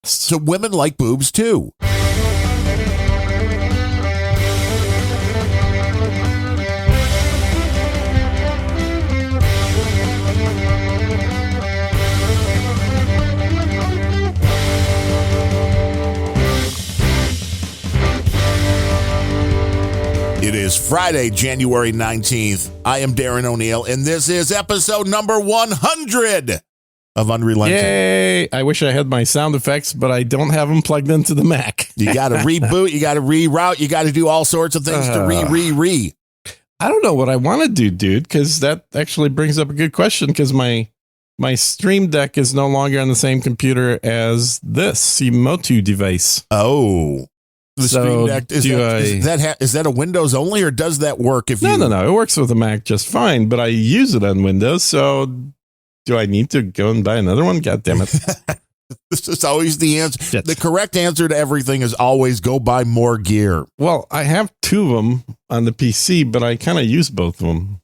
So women like boobs too. It is Friday, January 19th. I am Darren O'Neill, and this is episode number 100 of Unrelenting. Yay! I wish I had my sound effects, but I don't have them plugged into the Mac. You got to reboot, you got to reroute, you got to do all sorts of things to re. I don't know what I want to do, dude, because that actually brings up a good question, because my Stream Deck is no longer on the same computer as this Emotu device. Oh. The so Stream Deck, is that a Windows only, or does that work if you... No. It works with a Mac just fine, but I use it on Windows, so do I need to go and buy another one? God damn it. This is always the answer. Shit. The correct answer to everything is always go buy more gear. Well, I have two of them on the PC, but I kind of use both of them.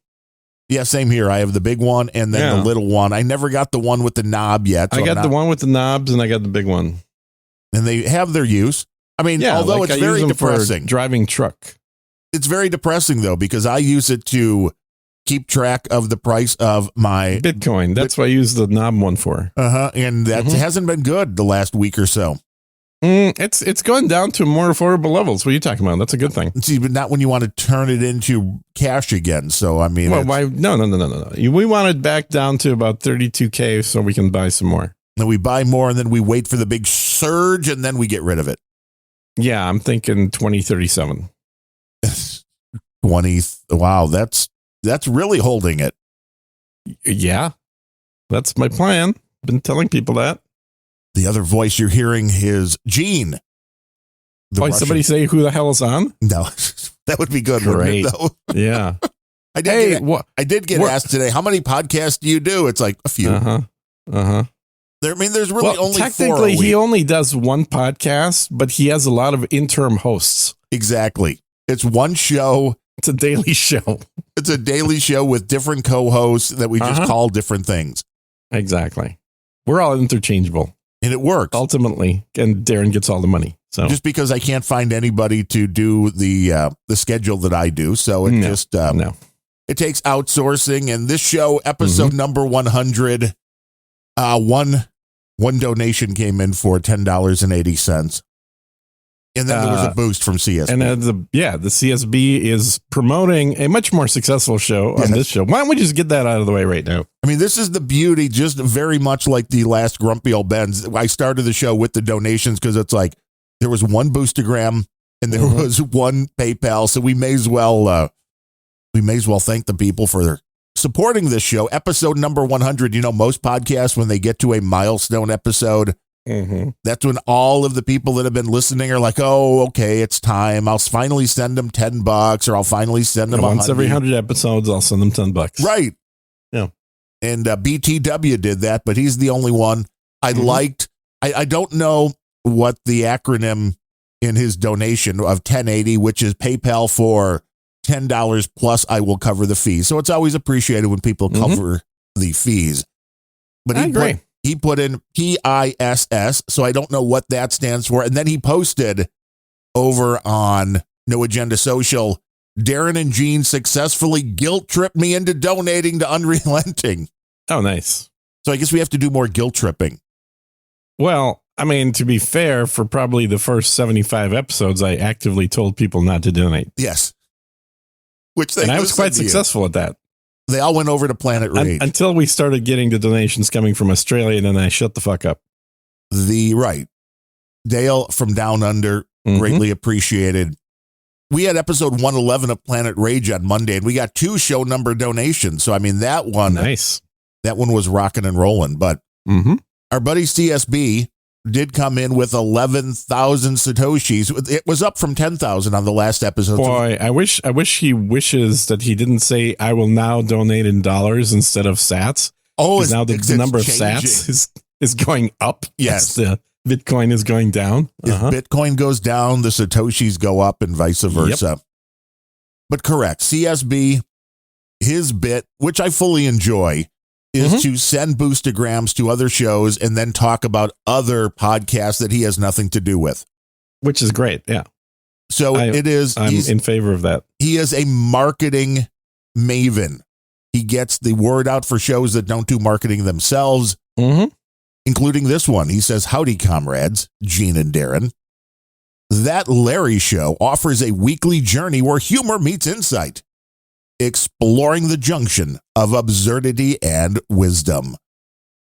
Yeah, same here. I have the big one and then the little one. I never got the one with the knob yet. So I got the one with the knobs, and I got the big one. And they have their use. I mean, although like it's very depressing. For driving truck. It's very depressing, though, because I use it to keep track of the price of my Bitcoin. That's what I use the knob one for. And that hasn't been good the last week or so. It's going down to more affordable levels. What are you talking about? That's a good thing. See, but not when you want to turn it into cash again. So, I mean, well, why? No. We want it back down to about 32K so we can buy some more. And we buy more, and then we wait for the big surge, and then we get rid of it. Yeah, I'm thinking 2037. 20. Wow, that's really holding it. Yeah, that's my plan. Been telling people that. The other voice you're hearing is Gene. Somebody say who the hell is on? No, that would be good. Great. Wouldn't it, though? Yeah. I did get asked today, how many podcasts do you do? It's like a few. There's really only technically 4 he only does one podcast, but he has a lot of interim hosts. Exactly. It's one show. It's a daily show. It's a daily show with different co-hosts that we just call different things. Exactly. We're all interchangeable. And it works. Ultimately, and Darren gets all the money. So just because I can't find anybody to do the schedule that I do. So it it takes outsourcing. And this show, episode number 100, one donation came in for $10.80. And then there was a boost from CSB. And the CSB is promoting a much more successful show on this show. Why don't we just get that out of the way right now? I mean, this is the beauty, just very much like the last Grumpy Old Ben's. I started the show with the donations because it's like there was one Boostagram and there was one PayPal. So we may as well thank the people for their supporting this show. Episode number 100. You know, most podcasts, when they get to a milestone episode, that's when all of the people that have been listening are like, oh, okay, it's time. I'll finally send them $10, or I'll finally send them once every 100 episodes. I'll send them $10. Right. Yeah. And BTW did that, but he's the only one I liked. I don't know what the acronym in his donation of 1080, which is PayPal for $10 plus I will cover the fees. So it's always appreciated when people cover the fees. But he put in PISS, so I don't know what that stands for. And then he posted over on No Agenda Social, Darren and Gene successfully guilt tripped me into donating to Unrelenting. Oh, nice. So I guess we have to do more guilt tripping. Well, I mean, to be fair, for probably the first 75 episodes, I actively told people not to donate. Yes. And I was quite successful at that. They all went over to Planet Rage. Until we started getting the donations coming from Australia, and then I shut the fuck up. Dale from Down Under, greatly appreciated. We had episode 111 of Planet Rage on Monday, and we got 2 show number donations. So, I mean, that one was rocking and rolling. But our buddy CSB did come in with 11,000 Satoshis. It was up from 10,000 on the last episode. Boy, I wish he wishes that he didn't say, I will now donate in dollars instead of sats. Oh, now the number of sats is going up. Yes. The Bitcoin is going down. If Bitcoin goes down, the Satoshis go up and vice versa. Yep. But correct. CSB, his bit, which I fully enjoy, is to send boostograms to other shows and then talk about other podcasts that he has nothing to do with. Which is great. Yeah. So I'm in favor of that. He is a marketing maven. He gets the word out for shows that don't do marketing themselves, including this one. He says, "Howdy, comrades, Gene and Darren. That Larry Show offers a weekly journey where humor meets insight, exploring the junction of absurdity and wisdom.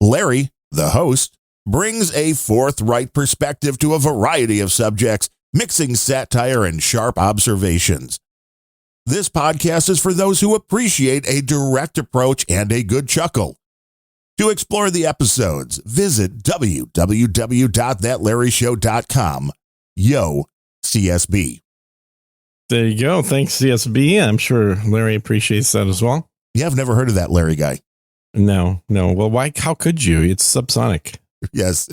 Larry, the host, brings a forthright perspective to a variety of subjects, mixing satire and sharp observations. This podcast is for those who appreciate a direct approach and a good chuckle. To explore the episodes, visit www.thatlarryshow.com. Yo, CSB." There you go. Thanks, CSB. I'm sure Larry appreciates that as well. Yeah, I've never heard of that Larry guy. No. Well, why? How could you? It's subsonic. Yes,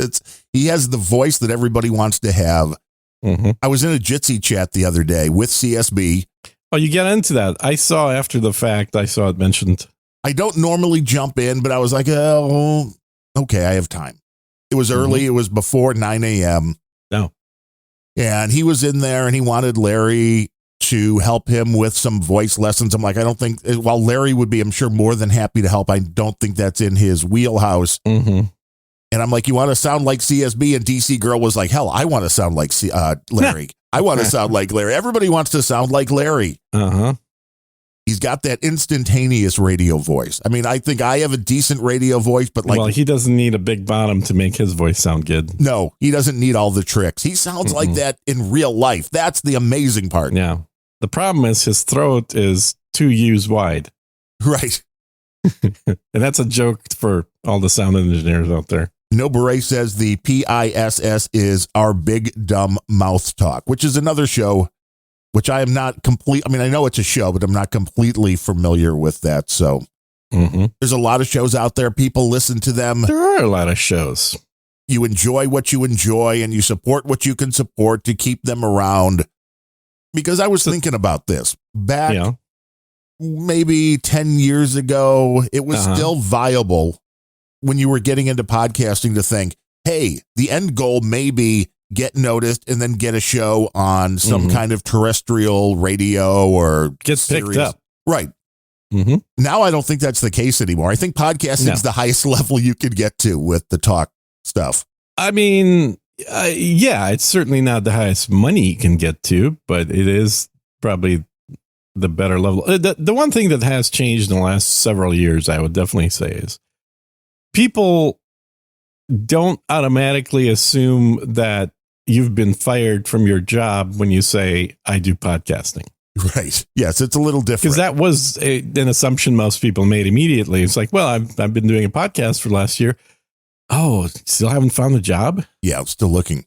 he has the voice that everybody wants to have. I was in a Jitsi chat the other day with CSB. Oh, you get into that. I saw after the fact, I saw it mentioned. I don't normally jump in, but I was like, oh, okay, I have time. It was early. It was before 9 a.m. No. And he was in there and he wanted Larry to help him with some voice lessons. I'm like, I don't think, while Larry would be, I'm sure, more than happy to help, I don't think that's in his wheelhouse. And I'm like, you want to sound like CSB? And DC Girl was like, hell, I want to sound like Larry. I want to sound like Larry. Everybody wants to sound like Larry. He's got that instantaneous radio voice. I mean, I think I have a decent radio voice, but like, well, he doesn't need a big bottom to make his voice sound good. No, he doesn't need all the tricks. He sounds like that in real life. That's the amazing part. Yeah. The problem is his throat is 2 U's wide. Right. And that's a joke for all the sound engineers out there. No Beret says the PISS is Our Big Dumb Mouth Talk, which is another show, which I am not complete. I mean, I know it's a show, but I'm not completely familiar with that. So there's a lot of shows out there. People listen to them. There are a lot of shows. You enjoy what you enjoy and you support what you can support to keep them around. Because I was thinking about this back maybe 10 years ago, it was still viable when you were getting into podcasting to think, hey, the end goal may be get noticed and then get a show on some kind of terrestrial radio or get picked up. Right. Now I don't think that's the case anymore. I think podcasting is the highest level you could get to with the talk stuff. I mean, yeah, it's certainly not the highest money you can get to, but it is probably the better level. The one thing that has changed in the last several years, I would definitely say, is people don't automatically assume that you've been fired from your job when you say, I do podcasting. Right. Yes, it's a little different. Because that was an assumption most people made immediately. It's like, well, I've been doing a podcast for the last year. Oh, still haven't found a job? Yeah, I'm still looking.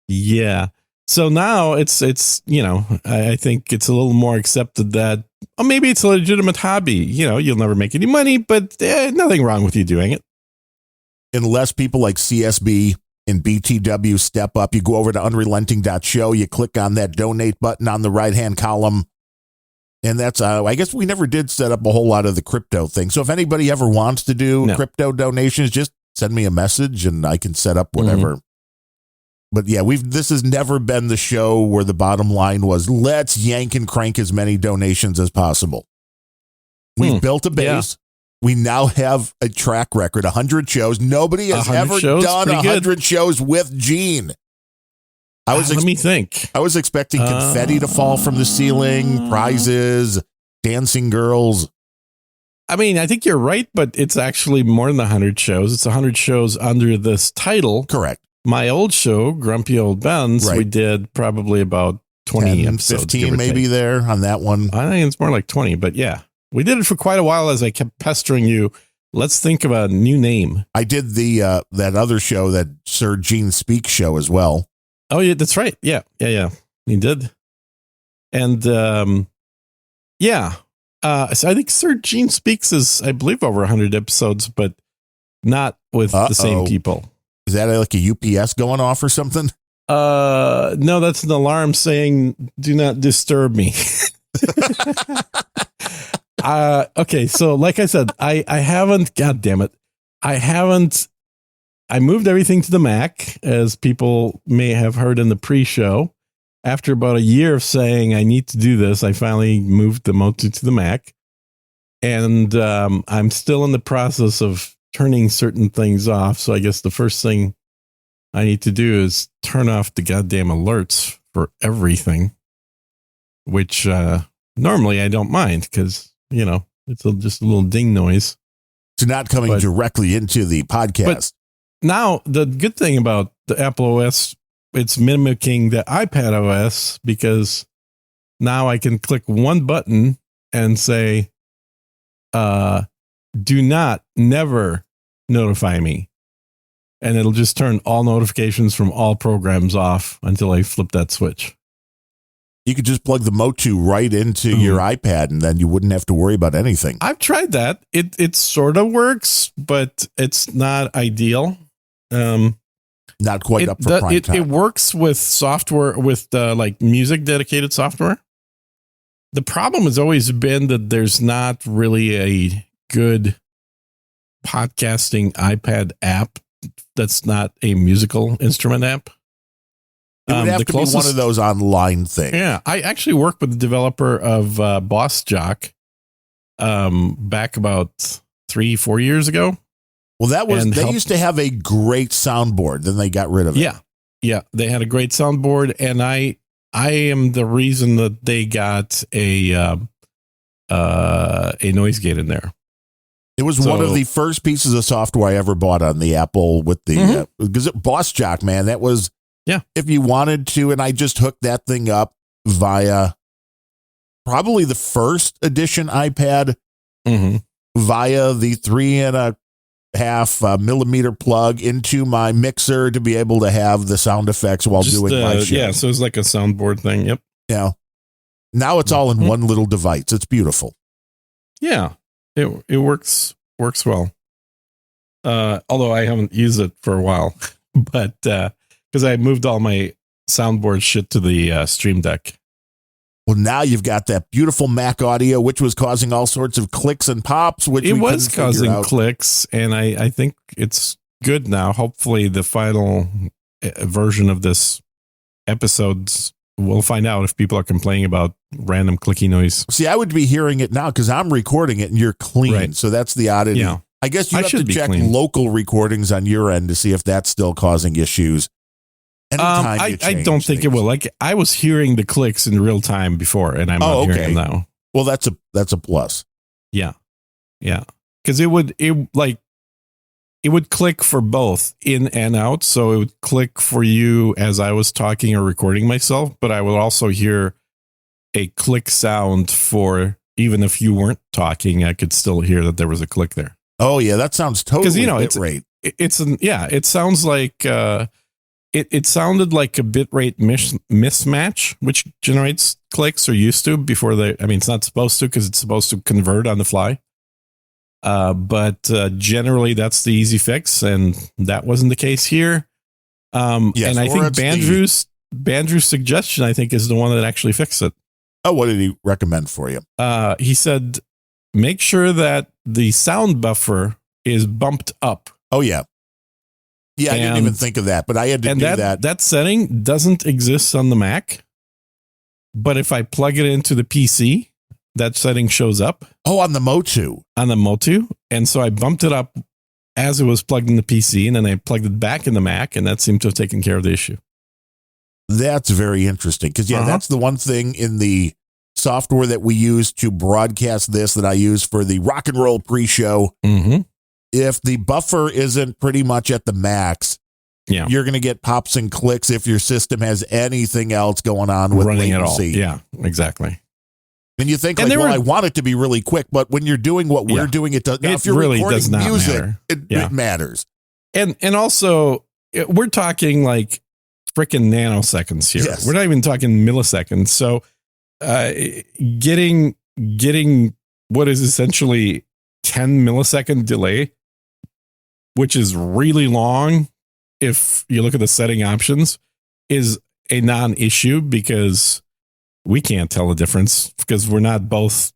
Yeah. So now it's I think it's a little more accepted that maybe it's a legitimate hobby. You'll never make any money, but nothing wrong with you doing it. Unless people like CSB and BTW step up, you go over to unrelenting.show, you click on that donate button on the right-hand column. And that's, I guess we never did set up a whole lot of the crypto thing. So if anybody ever wants to do crypto donations, just send me a message and I can set up whatever. But yeah, this has never been the show where the bottom line was, let's yank and crank as many donations as possible. We've built a base. We now have a track record, 100 shows. Nobody has ever done 100 shows with Gene. Let me think. I was expecting confetti to fall from the ceiling, prizes, dancing girls. I mean, I think you're right, but it's actually more than 100 shows. It's 100 shows under this title. Correct. My old show, Grumpy Old Ben's, we did probably about 20 episodes. 15 maybe there on that one. I think it's more like 20, but yeah. We did it for quite a while as I kept pestering you. Let's think of a new name. I did that other show, that Sir Gene Speaks show as well. Oh, yeah, that's right. Yeah. He did. And so I think Sir Gene Speaks is, I believe, over 100 episodes, but not with the same people. Is that like a UPS going off or something? No, that's an alarm saying, do not disturb me. Okay, so like I said, I haven't. God damn it, I haven't. I moved everything to the Mac, as people may have heard in the pre-show. After about a year of saying I need to do this, I finally moved the Motu to the Mac, and I'm still in the process of turning certain things off. So I guess the first thing I need to do is turn off the goddamn alerts for everything, which normally I don't mind because, it's just a little ding noise. It's not coming directly into the podcast. But now, the good thing about the Apple OS, it's mimicking the iPad OS, because now I can click one button and say, do not, never notify me. And it'll just turn all notifications from all programs off until I flip that switch. You could just plug the Motu right into your iPad, and then you wouldn't have to worry about anything. I've tried that. It sort of works, but it's not ideal. Not quite up for prime time. It works with software, with like music dedicated software. The problem has always been that there's not really a good podcasting iPad app that's not a musical instrument app. It would have to be one of those online things. Yeah, I actually worked with the developer of Boss Jock back about 3-4 years ago. Well, they used to have a great soundboard. Then they got rid of it. Yeah, they had a great soundboard, and I am the reason that they got a noise gate in there. It was one of the first pieces of software I ever bought on the Apple with the because Boss Jock, man, that was. Yeah. If you wanted to, and I just hooked that thing up via probably the first edition iPad via the 3.5 millimeter plug into my mixer to be able to have the sound effects while doing my show. Yeah, so it's like a soundboard thing. Yep. Yeah. Now it's all in one little device. It's beautiful. Yeah. It works well. Although I haven't used it for a while, but because I moved all my soundboard shit to the Stream Deck. Well, now you've got that beautiful Mac audio, which was causing all sorts of clicks and pops. Which it was causing clicks, and I think it's good now. Hopefully, the final version of this episodes, we'll find out if people are complaining about random clicky noise. See, I would be hearing it now because I'm recording it and you're clean. Right. So that's the oddity. Yeah. I guess you have to check local recordings on your end to see if that's still causing issues. I don't think it will. Like, I was hearing the clicks in real time before, and I'm not hearing them now. Well, that's a plus. Yeah, because it would click for both in and out. So it would click for you as I was talking or recording myself, but I would also hear a click sound for even if you weren't talking. I could still hear that there was a click there. Oh yeah, that sounds totally bitrate. It sounds like. It sounded like a bitrate mismatch, which generates clicks, or used to before it's not supposed to, because it's supposed to convert on the fly. But generally that's the easy fix, and that wasn't the case here. Yes, and I think Bandrew's suggestion, I think, is the one that actually fixed it. Oh, what did he recommend for you? He said, make sure that the sound buffer is bumped up. Oh, yeah. Yeah, I didn't even think of that, but I had to do that. That setting doesn't exist on the Mac, but if I plug it into the PC, that setting shows up. Oh, on the Motu. On the Motu. And so I bumped it up as it was plugged in the PC, and then I plugged it back in the Mac, and that seemed to have taken care of the issue. That's very interesting, because, that's the one thing in the software that we use to broadcast this that I use for the rock and roll pre-show. Mm-hmm. If the buffer isn't pretty much at the max, you're going to get pops and clicks if your system has anything else going on with running latency. At all. Yeah, exactly. And you think, I want it to be really quick, but when you're doing what we're doing, it does. Now, if you're really recording music, matter. It matters. And also, we're talking like freaking nanoseconds here. Yes. We're not even talking milliseconds. So, getting what is essentially 10 millisecond delay, which is really long if you look at the setting options, is a non-issue, because we can't tell the difference, because we're not both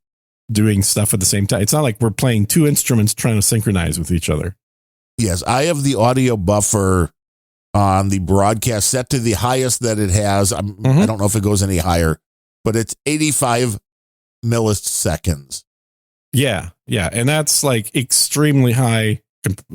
doing stuff at the same time. It's not like we're playing two instruments trying to synchronize with each other. Yes, I have the audio buffer on the broadcast set to the highest that it has. I don't know if it goes any higher, but it's 85 milliseconds. Yeah. And that's like extremely high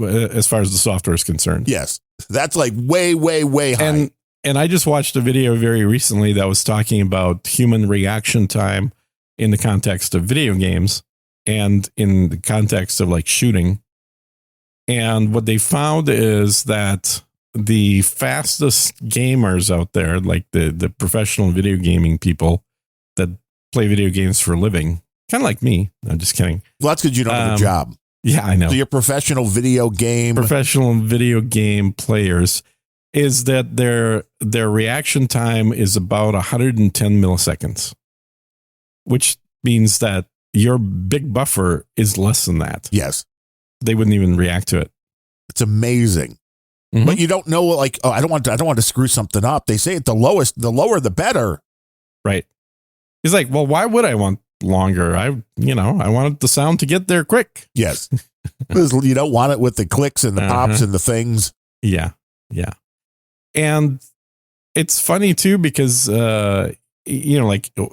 as far as the software is concerned. Yes, that's like way, way, way high. And I just watched a video very recently that was talking about human reaction time in the context of video games and in the context of like shooting. And what they found is that the fastest gamers out there, like the professional video gaming people that play video games for a living, kind of like me. No, just kidding. Well, that's because you don't have a job. Yeah, I know. So you're professional video game players, is that their reaction time is about 110 milliseconds, which means that your big buffer is less than that. Yes. They wouldn't even react to it. It's amazing. Mm-hmm. But you don't know, like, I don't want to screw something up. They say at the lower the better. Right. He's like, well, why would I want longer? I wanted the sound to get there quick. Yes. You don't want it with the clicks and the pops and the things. Yeah. And it's funny too, because, like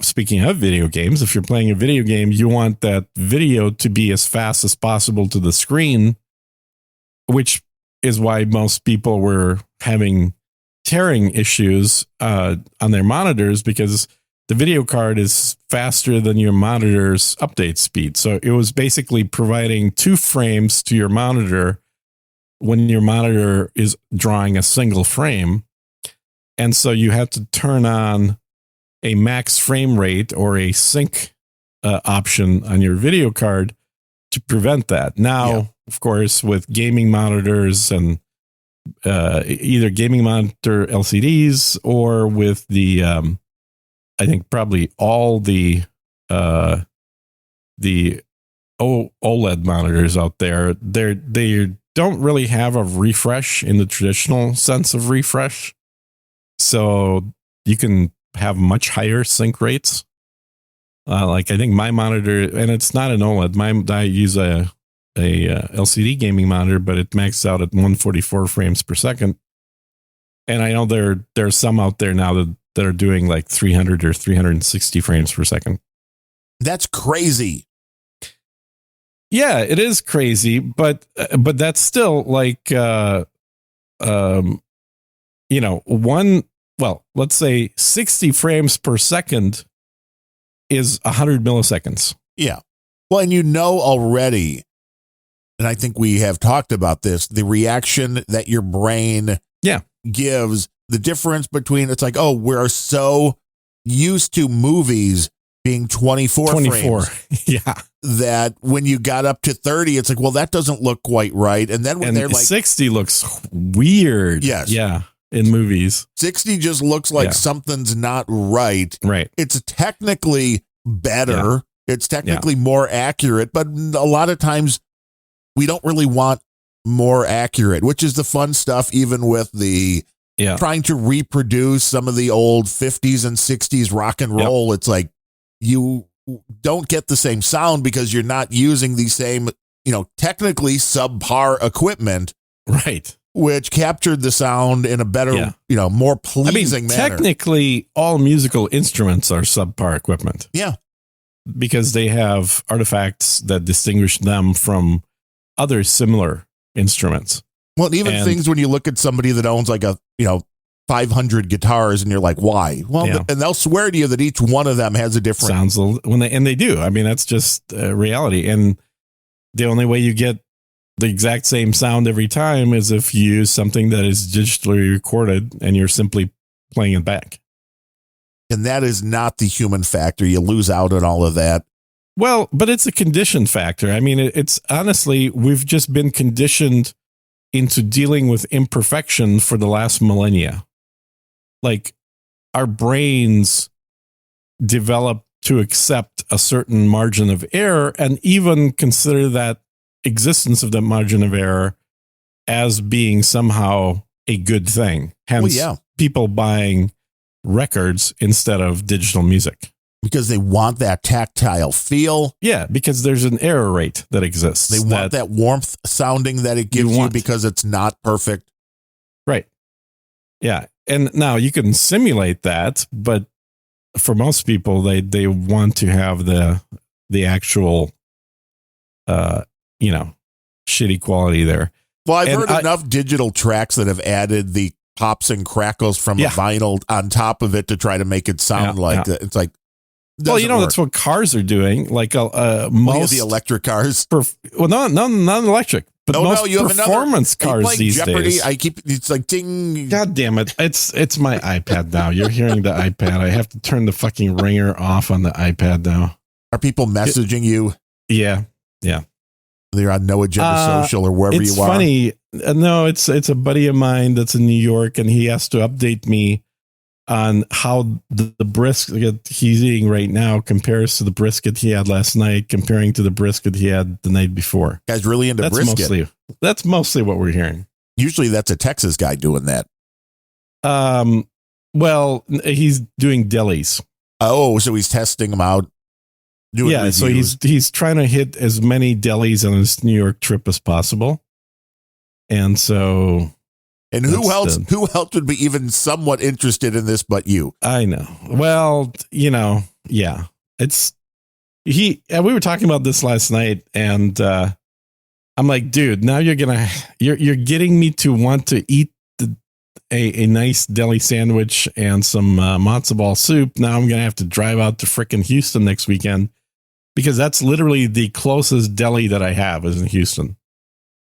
speaking of video games, if you're playing a video game, you want that video to be as fast as possible to the screen, which is why most people were having tearing issues on their monitors, because the video card is faster than your monitor's update speed. So it was basically providing 2 frames to your monitor when your monitor is drawing a single frame. And so you have to turn on a max frame rate or a sync option on your video card to prevent that. Now, of course, with gaming monitors and either gaming monitor LCDs or with the, I think probably all the OLED monitors out there, they don't really have a refresh in the traditional sense of refresh. So you can have much higher sync rates. Like I think my monitor, and it's not an OLED. I use a LCD gaming monitor, but it maxes out at 144 frames per second. And I know there's some out there now that are doing like 300 or 360 frames per second. That's crazy. Yeah, it is crazy, but that's still like let's say 60 frames per second is 100 milliseconds. Yeah. Well, and already, and I think we have talked about this, the reaction that your brain gives, the difference between, it's like, oh, we're so used to movies being 24 frames. Yeah. That when you got up to 30, it's like, well, that doesn't look quite right. And then when they're like 60 looks weird. Yes. Yeah. In movies, 60 just looks like something's not right. Right. It's technically better. Yeah. It's technically more accurate, but a lot of times we don't really want more accurate, which is the fun stuff, even with the trying to reproduce some of the old 50s and 60s rock and roll. Yep. It's like you don't get the same sound because you're not using the same, technically subpar equipment. Right. Which captured the sound in a better, more pleasing manner. Technically, all musical instruments are subpar equipment. Yeah. Because they have artifacts that distinguish them from other similar instruments. Well, even things when you look at somebody that owns like 500 guitars and you're like, why? Well, and they'll swear to you that each one of them has a different sounds and they do. I mean, that's just reality. And the only way you get the exact same sound every time is if you use something that is digitally recorded and you're simply playing it back. And that is not the human factor. You lose out on all of that. Well, but it's a conditioned factor. I mean, it's honestly, we've just been conditioned into dealing with imperfection for the last millennia. Like our brains develop to accept a certain margin of error and even consider that existence of that margin of error as being somehow a good thing. Hence, people buying records instead of digital music. Because they want that tactile feel. Yeah, because there's an error rate that exists. They want that warmth sounding that it gives you because it's not perfect. Right. Yeah. And now you can simulate that, but for most people, they want to have the actual, shitty quality there. Well, I've heard enough digital tracks that have added the pops and crackles from a vinyl on top of it to try to make it sound like that. It's like, well, that's what cars are doing. Like most the electric cars. Not electric, but most you have performance cars these Jeopardy? days. It's like ding. God damn it! It's my iPad now. You're hearing the iPad. I have to turn the fucking ringer off on the iPad now. Are people messaging you? Yeah. They're on No Agenda Social or wherever you are. It's funny. No, it's a buddy of mine that's in New York, and he has to update me on how the brisket he's eating right now compares to the brisket he had last night, comparing to the brisket he had the night before. Guy's really into brisket. That's mostly what we're hearing. Usually that's a Texas guy doing that. Well, he's doing delis. Oh, so he's testing them out. So he's trying to hit as many delis on his New York trip as possible. And so... And who else would be even somewhat interested in this but you? I know. Well, yeah. We were talking about this last night, and I'm like, dude, now you're getting me to want to eat a nice deli sandwich and some matzo ball soup. Now I'm going to have to drive out to frickin' Houston next weekend, because that's literally the closest deli that I have is in Houston.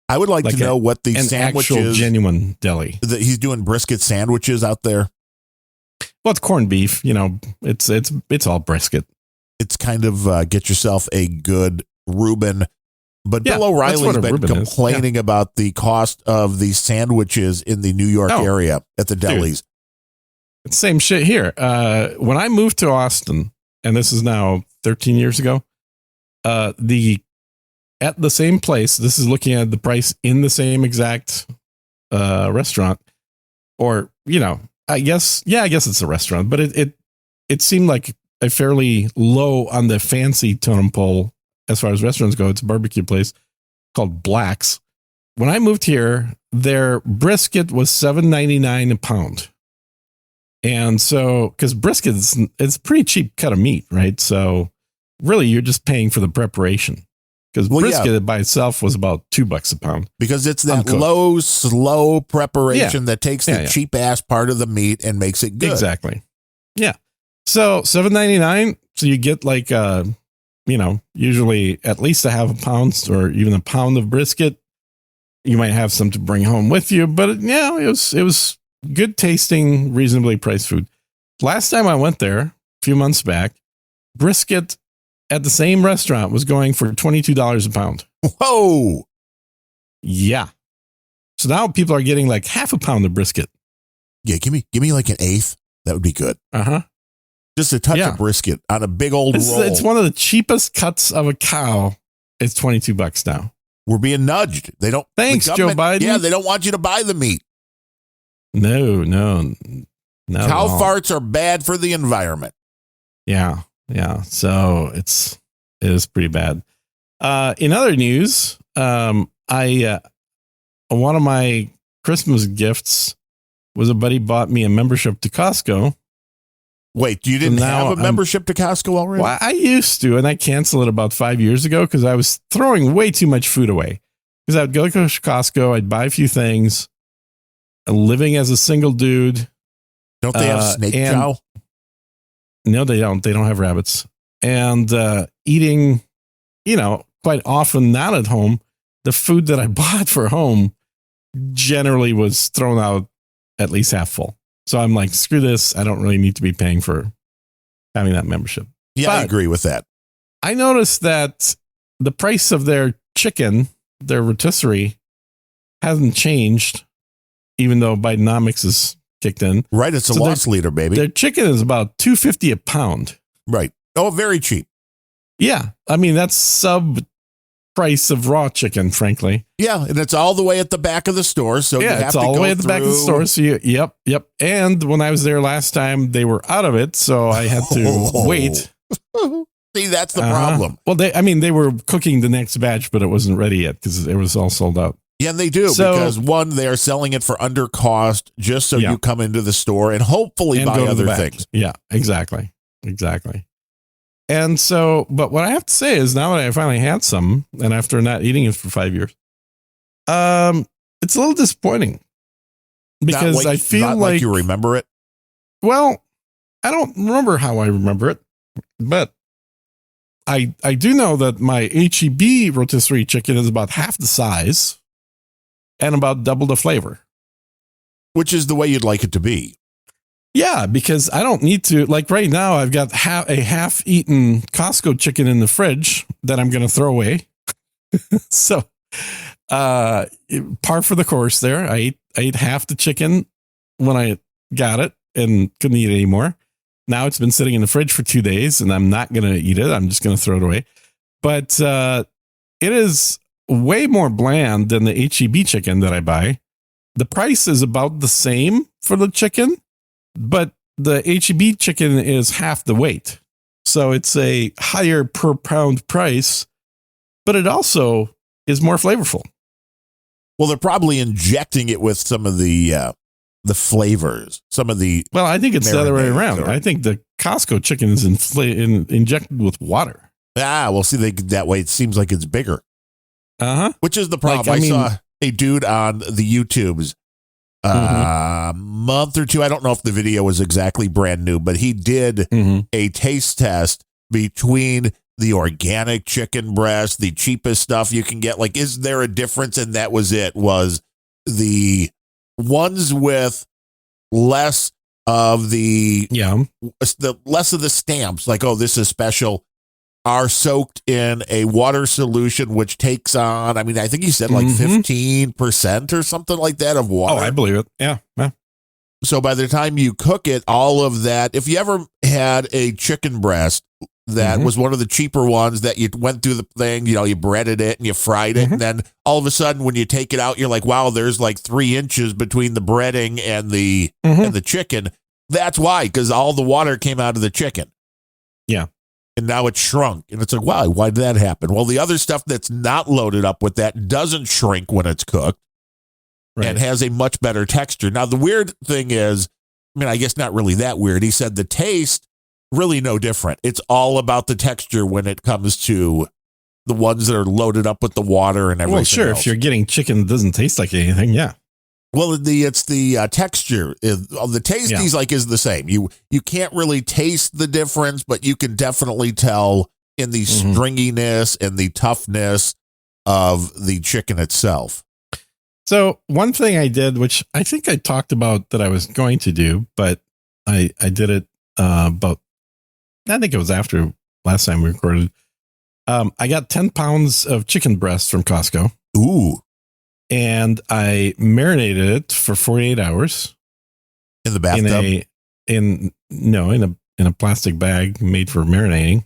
I would like to know what the sandwich is. Genuine deli. That he's doing brisket sandwiches out there. Well, it's corned beef. It's all brisket. It's kind of get yourself a good Reuben. But Bill O'Reilly's been complaining about the cost of the sandwiches in the New York area at the delis. It's same shit here. When I moved to Austin, and this is now 13 years ago, at the same place, this is looking at the price in the same exact restaurant, or I guess it's a restaurant, but it seemed like a fairly low on the fancy totem pole as far as restaurants go. It's a barbecue place called Black's. When I moved here, their brisket was $7.99 a pound, and so because brisket it's a pretty cheap cut of meat, right? So really, you're just paying for the preparation. Because brisket by itself was about $2 a pound. Because it's that low, slow preparation that takes the cheap ass part of the meat and makes it good. Exactly. Yeah. So $7.99. So you get like usually at least a half a pound or even a pound of brisket. You might have some to bring home with you, but it was good tasting, reasonably priced food. Last time I went there a few months back, brisket at the same restaurant was going for $22 a pound. Whoa. Yeah. So now people are getting like half a pound of brisket. Yeah, give me like an eighth. That would be good. Uh-huh. Just a touch of brisket on a big old roll. It's one of the cheapest cuts of a cow. It's $22 now. We're being nudged. They don't. Thanks, Joe Biden. Yeah, they don't want you to buy the meat. No. Cow farts are bad for the environment. Yeah. Yeah, so it is pretty bad. In other news, one of my Christmas gifts was a buddy bought me a membership to Costco. Wait, you didn't have a membership to Costco already? Well, I used to, and I canceled it about 5 years ago because I was throwing way too much food away. Because I would go to Costco, I'd buy a few things. Living as a single dude. Don't they have snake chow? No, they don't. They don't have rabbits. And eating, quite often not at home, the food that I bought for home generally was thrown out at least half full. So I'm like, screw this. I don't really need to be paying for having that membership. Yeah, but I agree with that. I noticed that the price of their chicken, their rotisserie, hasn't changed, even though Bidenomics is kicked in. Right, it's a loss leader, baby. Their chicken is about $2.50 a pound. Right. Oh, very cheap. Yeah. I mean, that's sub price of raw chicken, frankly. Yeah, and it's all the way at the back of the store. So yeah, it's all the way at the back of the store. So yep. And when I was there last time, they were out of it, so I had to wait See, that's the problem. Well, they were cooking the next batch, but it wasn't ready yet because it was all sold out. Yeah, and they do because one, they are selling it for under cost just so you come into the store and hopefully buy other things. Yeah, exactly. And so, but what I have to say is now that I finally had some, and after not eating it for 5 years, it's a little disappointing because I feel like you remember it. Well, I don't remember how I remember it, but I do know that my HEB rotisserie chicken is about half the size and about double the flavor. Which is the way you'd like it to be. Yeah, because I don't need to, like right now, I've got a half-eaten Costco chicken in the fridge that I'm going to throw away. So, par for the course there. I ate half the chicken when I got it and couldn't eat it anymore. Now it's been sitting in the fridge for 2 days and I'm not going to eat it. I'm just going to throw it away. But it is way more bland than the HEB chicken that I buy. The price is about the same for the chicken, but the HEB chicken is half the weight. So it's a higher per pound price, but it also is more flavorful. Well, they're probably injecting it with some of the flavors, some of the. Well, I think it's the other way around. I think the Costco chicken is injected with water. Well, see, that way it seems like it's bigger. Which is the problem. Like, I saw a dude on the YouTubes month or two. I don't know if the video was exactly brand new, but he did a taste test between the organic chicken breast, the cheapest stuff you can get. Like, is there a difference? And that was it. Was the ones with less of the less of the stamps, like, oh, this is special, are soaked in a water solution, which takes on, I mean, I think he said like 15% or something like that of water. Oh, I believe it. Yeah. So by the time you cook it, all of that, if you ever had a chicken breast that was one of the cheaper ones that you went through the thing, you breaded it and you fried it. And then all of a sudden when you take it out, you're like, wow, there's like 3 inches between the breading and the chicken. That's why, because all the water came out of the chicken. Yeah. And now it's shrunk. And it's like, wow, why did that happen? Well, the other stuff that's not loaded up with that doesn't shrink when it's cooked and has a much better texture. Now, the weird thing is, I mean, I guess not really that weird. He said the taste, really no different. It's all about the texture when it comes to the ones that are loaded up with the water and everything. Well, sure. else. If you're getting chicken that doesn't taste like anything, yeah. Well, it's the texture. The taste is the same. You can't really taste the difference, but you can definitely tell in the stringiness and the toughness of the chicken itself. So one thing I did, which I think I talked about that I was going to do, but I did it I think it was after last time we recorded. I got 10 pounds of chicken breast from Costco. Ooh. And I marinated it for 48 hours in the bathtub. In a plastic bag made for marinating,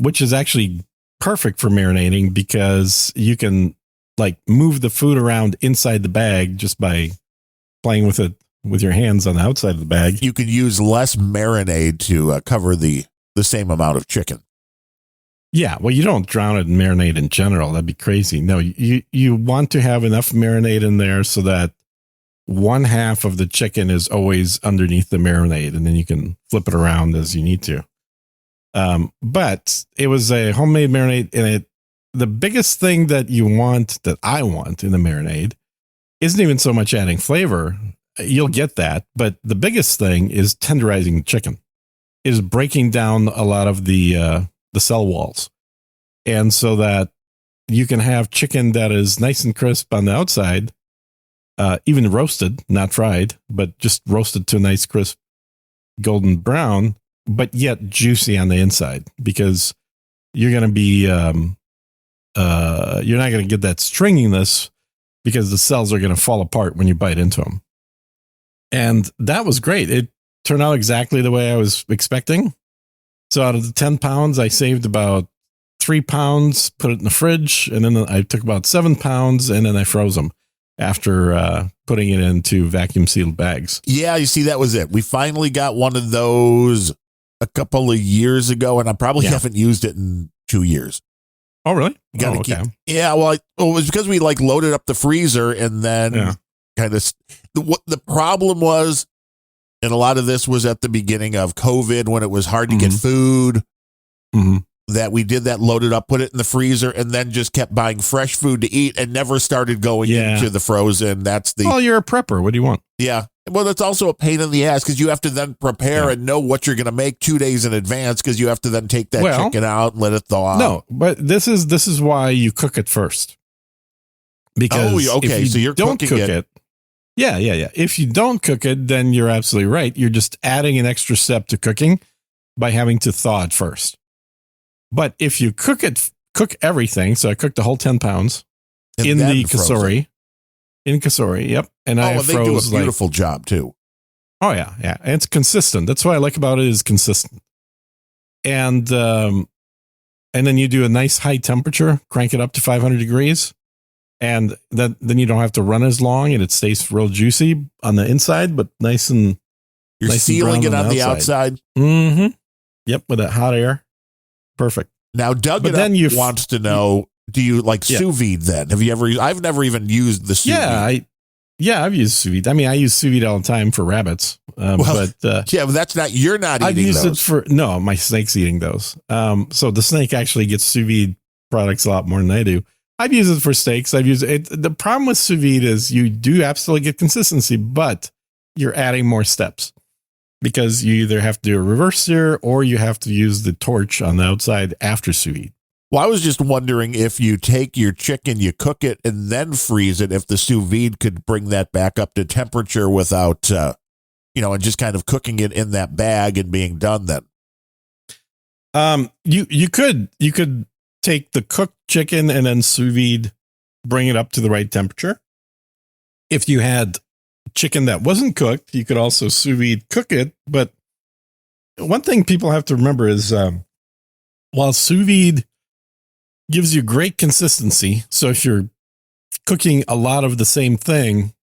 which is actually perfect for marinating because you can like move the food around inside the bag just by playing with it with your hands on the outside of the bag. You can use less marinade to cover the same amount of chicken. Yeah, well, you don't drown it in marinade in general. That'd be crazy. No, you want to have enough marinade in there so that one half of the chicken is always underneath the marinade, and then you can flip it around as you need to. But it was a homemade marinade, and the biggest thing that I want in the marinade isn't even so much adding flavor. You'll get that, but the biggest thing is tenderizing the chicken. It is breaking down a lot of the cell walls. And so that you can have chicken that is nice and crisp on the outside, even roasted, not fried, but just roasted to a nice crisp golden brown, but yet juicy on the inside, because you're going to be, you're not going to get that stringiness because the cells are going to fall apart when you bite into them. And that was great. It turned out exactly the way I was expecting. So out of the 10 pounds, I saved about 3 pounds, put it in the fridge, and then I took about 7 pounds, and then I froze them after putting it into vacuum sealed bags. Yeah, you see, that was it. We finally got one of those a couple of years ago, and I probably haven't used it in 2 years. Oh, really? Okay. Yeah, well, it was because we like loaded up the freezer and then kind of what the problem was, and a lot of this was at the beginning of COVID when it was hard to get food. That we did that, loaded up, put it in the freezer, and then just kept buying fresh food to eat and never started going into the frozen. That's the. Well, you're a prepper. What do you want? Yeah. Well, that's also a pain in the ass because you have to then prepare and know what you're going to make 2 days in advance because you have to then take that chicken out and let it thaw. No, but this is why you cook it first. Because if you don't cook it. Yeah. If you don't cook it, then you're absolutely right. You're just adding an extra step to cooking by having to thaw it first. But if you cook everything, so I cooked the whole 10 pounds in the kasori. In kasori, yep. And I they do a beautiful job too. Oh yeah. And it's consistent. That's what I like about it is consistent. And then you do a nice high temperature, crank it up to 500 degrees, and then you don't have to run as long, and it stays real juicy on the inside, but nice and you're sealing it on the outside. Mm-hmm. Yep, with that hot air. Perfect. Now, Doug wants to know, do you like sous vide then? Have you ever used, I've never even used the sous vide. I've used sous vide. I mean, I use sous vide all the time for rabbits. But that's not, you're not I've eating used those. No, my snake's eating those. So the snake actually gets sous vide products a lot more than I do. I've used it for steaks. I've used it. The problem with sous vide is you do absolutely get consistency, but you're adding more steps. Because you either have to do a reverse sear or you have to use the torch on the outside after sous vide. Well, I was just wondering if you take your chicken, you cook it, and then freeze it, if the sous vide could bring that back up to temperature without, and just kind of cooking it in that bag and being done then. You could take the cooked chicken and then sous vide, bring it up to the right temperature. If you had chicken that wasn't cooked, you could also sous vide cook it. But one thing people have to remember is while sous vide gives you great consistency, so if you're cooking a lot of the same thing,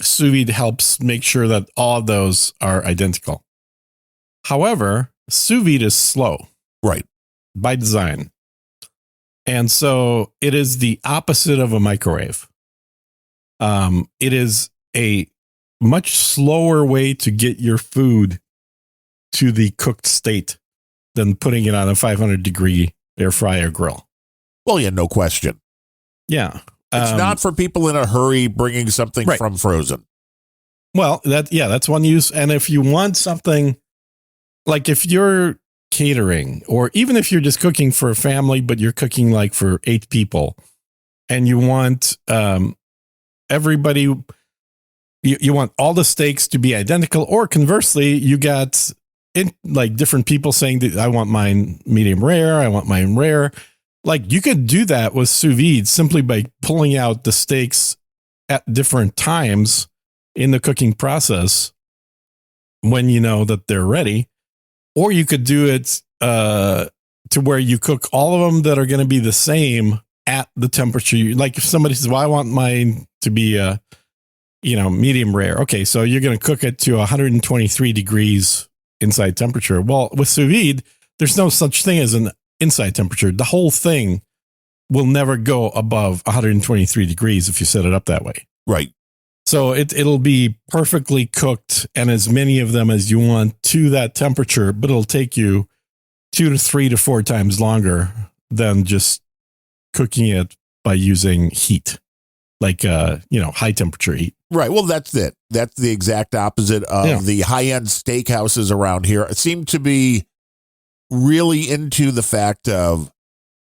sous vide helps make sure that all of those are identical. However, sous vide is slow, right, by design. And so it is the opposite of a microwave. It is a much slower way to get your food to the cooked state than putting it on a 500 degree air fryer grill. Well, yeah, no question. Yeah. It's not for people in a hurry bringing something from frozen. Well, that's one use. And if you want something like if you're catering, or even if you're just cooking for a family, but you're cooking like for 8 people and you want everybody, you want all the steaks to be identical, or conversely, you got different people saying that I want mine medium rare, I want mine rare. Like you could do that with sous vide simply by pulling out the steaks at different times in the cooking process when you know that they're ready. Or you could do it to where you cook all of them that are going to be the same at the temperature. Like if somebody says, well, I want mine to be medium rare. Okay, so you're going to cook it to 123 degrees inside temperature. Well, with sous vide, there's no such thing as an inside temperature. The whole thing will never go above 123 degrees if you set it up that way. Right. So it'll be perfectly cooked, and as many of them as you want to that temperature, but it'll take you 2 to 3 to 4 times longer than just cooking it by using heat, like high temperature heat. Right. Well, that's it. That's the exact opposite of the high-end steakhouses around here. It seem to be really into the fact of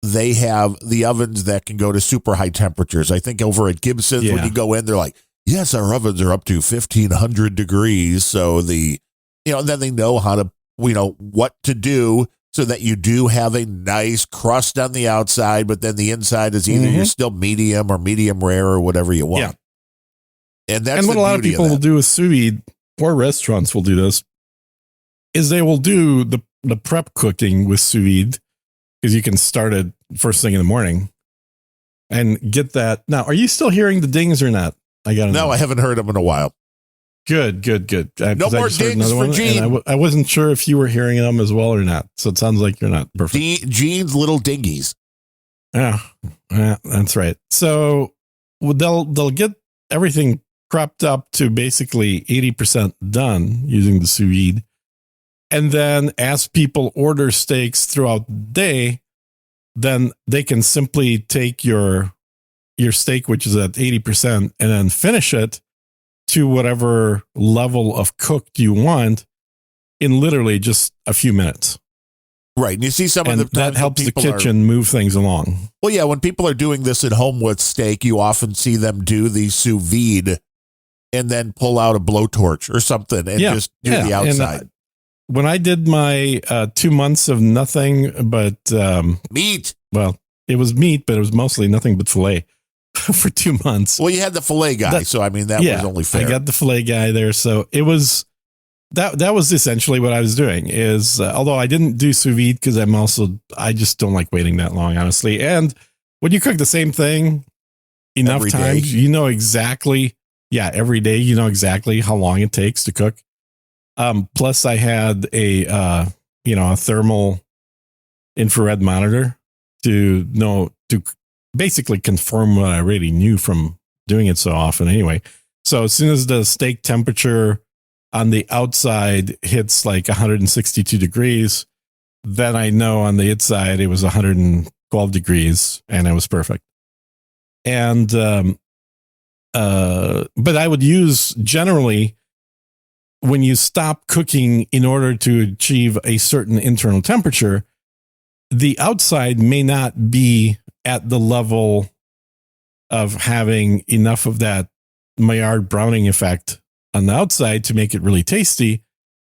they have the ovens that can go to super high temperatures. I think over at Gibson's, when you go in, they're like, yes, our ovens are up to 1,500 degrees. So then they know how to, what to do so that you do have a nice crust on the outside, but then the inside is either you're still medium or medium rare or whatever you want. Yeah. And that's what a lot of people will do with sous vide, or restaurants will do this, is they will do the prep cooking with sous vide, because you can start it first thing in the morning and get that. Now, are you still hearing the dings or not? I haven't heard them in a while. Good. No more dings for Gene. I wasn't sure if you were hearing them as well or not. So it sounds like you're not. Perfect. Gene's little dingies. Yeah, that's right. So they'll get everything cropped up to basically 80% done using the sous vide. And then as people order steaks throughout the day, then they can simply take your steak, which is at 80%, and then finish it to whatever level of cooked you want in literally just a few minutes. Right. And you see some and of the that helps the kitchen move things along. Well, yeah, when people are doing this at home with steak, you often see them do the sous vide and then pull out a blowtorch or something and just do the outside. And, when I did my 2 months of nothing but meat. Well, it was meat, but it was mostly nothing but filet for 2 months. Well, you had the filet guy, so I mean that was only fair. I got the filet guy there, so it was that was essentially what I was doing. Is although I didn't do sous vide because I just don't like waiting that long, honestly. And when you cook the same thing enough every times, day. you know exactly. Yeah, every day you know exactly how long it takes to cook. Plus, I had a thermal infrared monitor to basically confirm what I already knew from doing it so often anyway. So as soon as the steak temperature on the outside hits like 162 degrees, then I know on the inside it was 112 degrees and it was perfect. And, but I would use generally when you stop cooking in order to achieve a certain internal temperature, the outside may not be at the level of having enough of that Maillard browning effect on the outside to make it really tasty,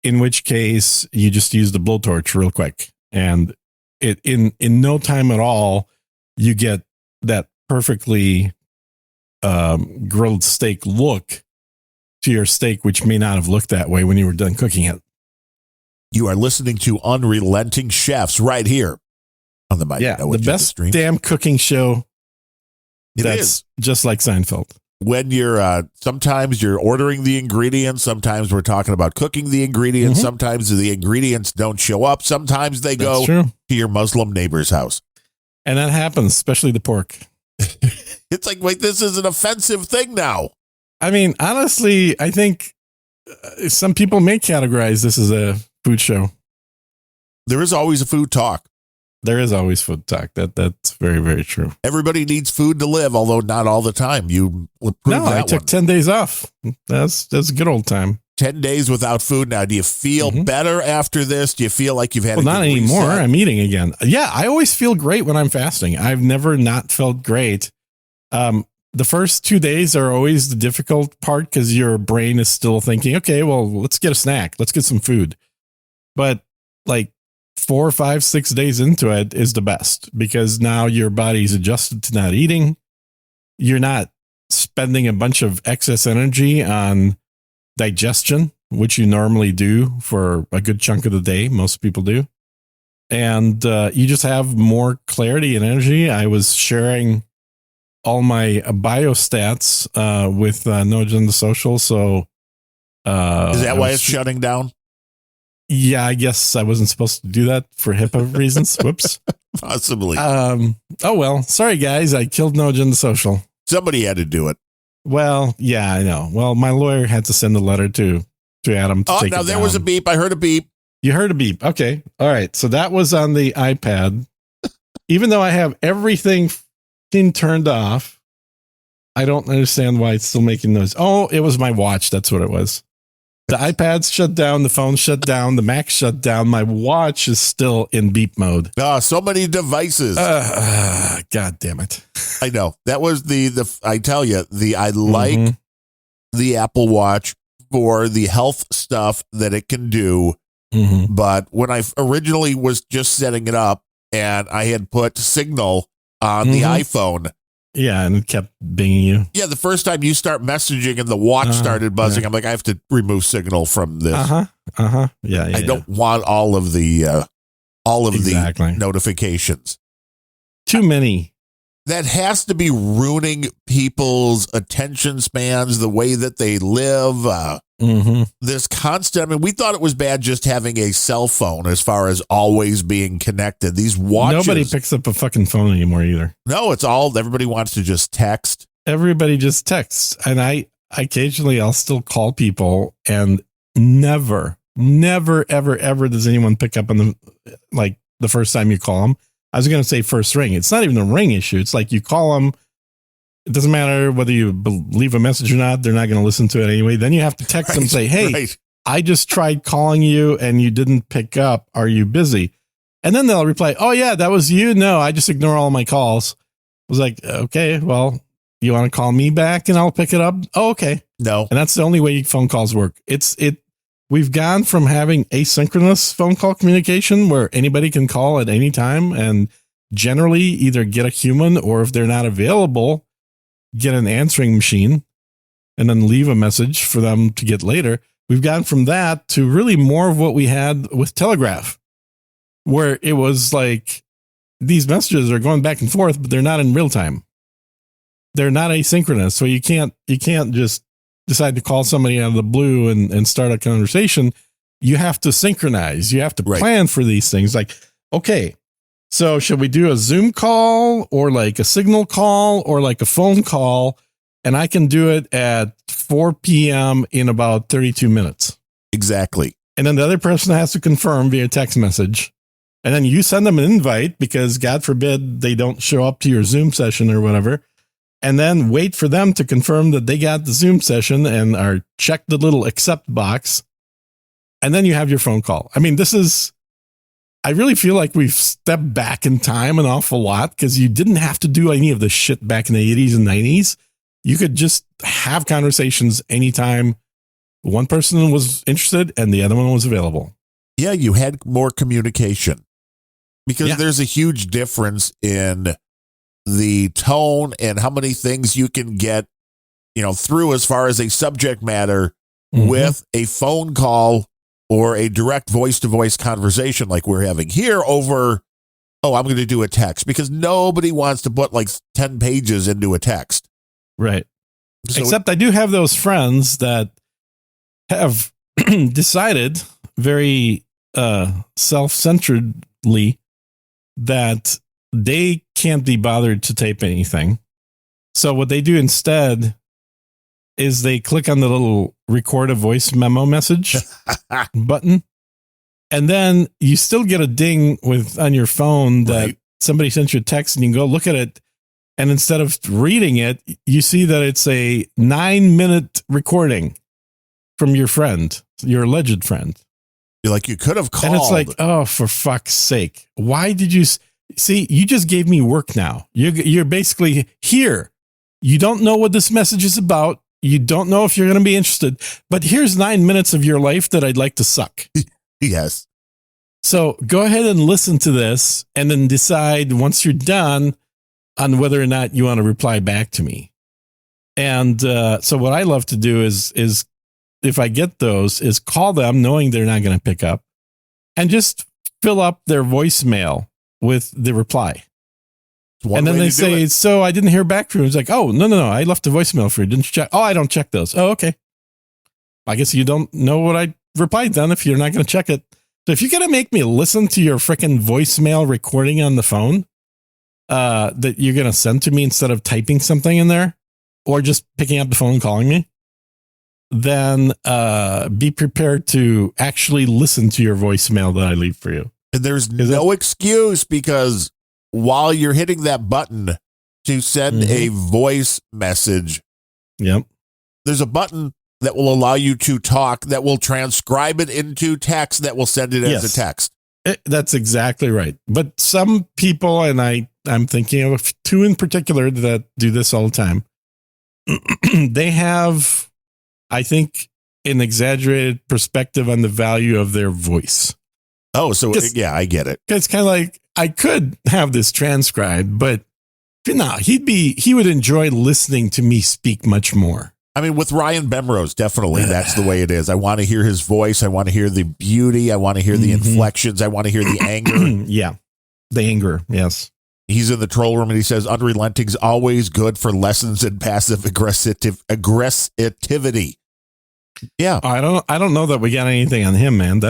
in which case you just use the blowtorch real quick. And it in no time at all, you get that perfectly grilled steak look to your steak, which may not have looked that way when you were done cooking it. You are listening to Unrelenting Chefs right here on the Mighty the best damn cooking show. That's just like Seinfeld. When you're sometimes you're ordering the ingredients, sometimes we're talking about cooking the ingredients, sometimes the ingredients don't show up, sometimes they go to your Muslim neighbor's house. And that happens, especially the pork. It's like, wait, this is an offensive thing now. I mean, honestly, I think some people may categorize this as a food show. There is always a food talk. There is always food talk. That's very, very true. Everybody needs food to live, although not all the time. You I took 10 days off. That's a good old time. 10 days without food. Now, do you feel better after this? Do you feel like you've had not anymore. Reset? I'm eating again. Yeah, I always feel great when I'm fasting. I've never not felt great. The first 2 days are always the difficult part because your brain is still thinking, okay, well, let's get a snack. Let's get some food. But like 4, 5, 6 days into it is the best because now your body's adjusted to not eating. You're not spending a bunch of excess energy on digestion, which you normally do for a good chunk of the day. Most people do. And you just have more clarity and energy. I was sharing all my biostats with No Agenda Social. So is that why it's shutting down? Yeah, I guess I wasn't supposed to do that for HIPAA reasons. Whoops. Possibly. Oh, well, sorry, guys. I killed No Agenda Social. Somebody had to do it. Well, yeah, I know. Well, my lawyer had to send a letter to Adam to take it down. There was a beep. I heard a beep. You heard a beep. Okay. All right. So that was on the iPad. Even though I have everything turned off, I don't understand why it's still making noise. Oh, it was my watch. That's what it was. The iPad's shut down, the phone shut down, the Mac shut down. My watch is still in beep mode. So many devices. God damn it. I know. That was I tell you, I like the Apple Watch for the health stuff that it can do. But when I originally was just setting it up and I had put Signal on the iPhone. Yeah, and it kept binging you. Yeah, the first time you start messaging and the watch started buzzing, I'm like, I have to remove Signal from this. Yeah, I don't want all of the notifications. Too many. that has to be ruining people's attention spans, the way that they live. This constant, I mean, we thought it was bad just having a cell phone as far as always being connected. These watches. Nobody picks up a fucking phone anymore either. No, it's all, everybody wants to just text. Everybody just texts. And occasionally I'll still call people, and never, ever does anyone pick up on the first time you call them. I was going to say first ring. It's not even a ring issue. It's like you call them. It doesn't matter whether you leave a message or not. They're not going to listen to it anyway. Then you have to text them and say, hey, I just tried calling you and you didn't pick up. Are you busy? And then they'll reply, oh, yeah, that was you. No, I just ignore all my calls. I was like, okay, well, you want to call me back and I'll pick it up? Oh, okay. No. And that's the only way phone calls work. We've gone from having asynchronous phone call communication where anybody can call at any time and generally either get a human, or if they're not available, get an answering machine and then leave a message for them to get later. We've gone from that to really more of what we had with Telegraph, where it was like these messages are going back and forth, but they're not in real time. They're not asynchronous. So you can't just decide to call somebody out of the blue and start a conversation. You have to synchronize. You have to plan for these things. Like, okay, so should we do a Zoom call or like a Signal call or like a phone call? And I can do it at 4 p.m. in about 32 minutes. Exactly. And then the other person has to confirm via text message. And then you send them an invite because God forbid they don't show up to your Zoom session or whatever. And then wait for them to confirm that they got the Zoom session and are check the little accept box. And then you have your phone call. I mean, I really feel like we've stepped back in time an awful lot because you didn't have to do any of the shit back in the 80s and 90s. You could just have conversations anytime one person was interested and the other one was available. Yeah, you had more communication because there's a huge difference in the tone and how many things you can get, through as far as a subject matter with a phone call or a direct voice-to-voice conversation like we're having here over, I'm going to do a text, because nobody wants to put like 10 pages into a text. Right. So except I do have those friends that have decided very self-centeredly that they can't be bothered to tape anything. So what they do instead is they click on the little record a voice memo message button. And then you still get a ding on your phone that somebody sent you a text, and you can go look at it. And instead of reading it, you see that it's a 9-minute recording from your friend, your alleged friend. You're like, you could have called. And it's like, oh, for fuck's sake. Why did you see? You just gave me work now. You're basically here. You don't know what this message is about. You don't know if you're going to be interested, but here's 9 minutes of your life that I'd like to suck. Yes. So go ahead and listen to this and then decide once you're done on whether or not you want to reply back to me. And so what I love to do is if I get those, is call them knowing they're not going to pick up and just fill up their voicemail with the reply. And then they say, so I didn't hear back from you. It's like, oh, no. I left a voicemail for you. Didn't you check? Oh, I don't check those. Oh, okay. I guess you don't know what I replied then if you're not going to check it. So if you're going to make me listen to your freaking voicemail recording on the phone that you're going to send to me instead of typing something in there or just picking up the phone and calling me, then be prepared to actually listen to your voicemail that I leave for you. And there's no excuse, because while you're hitting that button to send a voice message, there's a button that will allow you to talk, that will transcribe it into text, that will send it as a text. That's exactly right. But some people, and I'm thinking of two in particular that do this all the time, they have, I think, an exaggerated perspective on the value of their voice. Oh, so yeah, I get it. It's kind of like, I could have this transcribed, but no, he would enjoy listening to me speak much more. I mean, with Ryan Bemrose, definitely that's the way it is. I want to hear his voice. I want to hear the beauty. I want to hear the inflections. I want to hear the anger. Yeah, the anger. Yes. He's in the troll room and he says, unrelenting's always good for lessons in passive aggressivity. Yeah. I don't know that we got anything on him, man.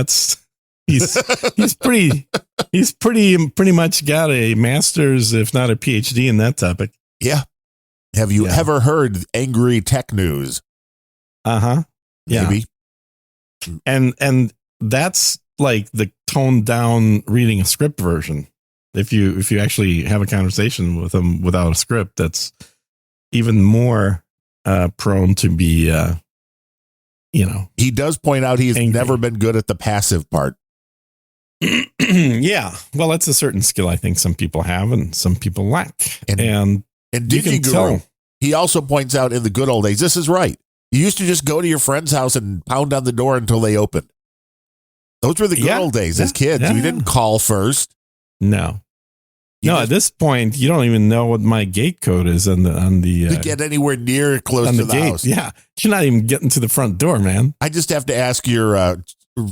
He's pretty much got a master's, if not a PhD in that topic. Yeah. Have you ever heard angry tech news? Uh-huh. Yeah. Maybe. And that's like the toned down reading a script version. If you actually have a conversation with him without a script, that's even more prone to be, He does point out he's angry. never been good at the passive part. Yeah. Well, that's a certain skill I think some people have and some people lack. And In you can DigiGuru, tell. he also points out in the good old days, this is right. You used to just go to your friend's house and pound on the door until they opened. Those were the good old days as kids. Yeah. You didn't call first. No. You At this point, you don't even know what my gate code is on the to get anywhere near close to the gate. house. Yeah. You're not even getting to the front door, man. I just have to ask your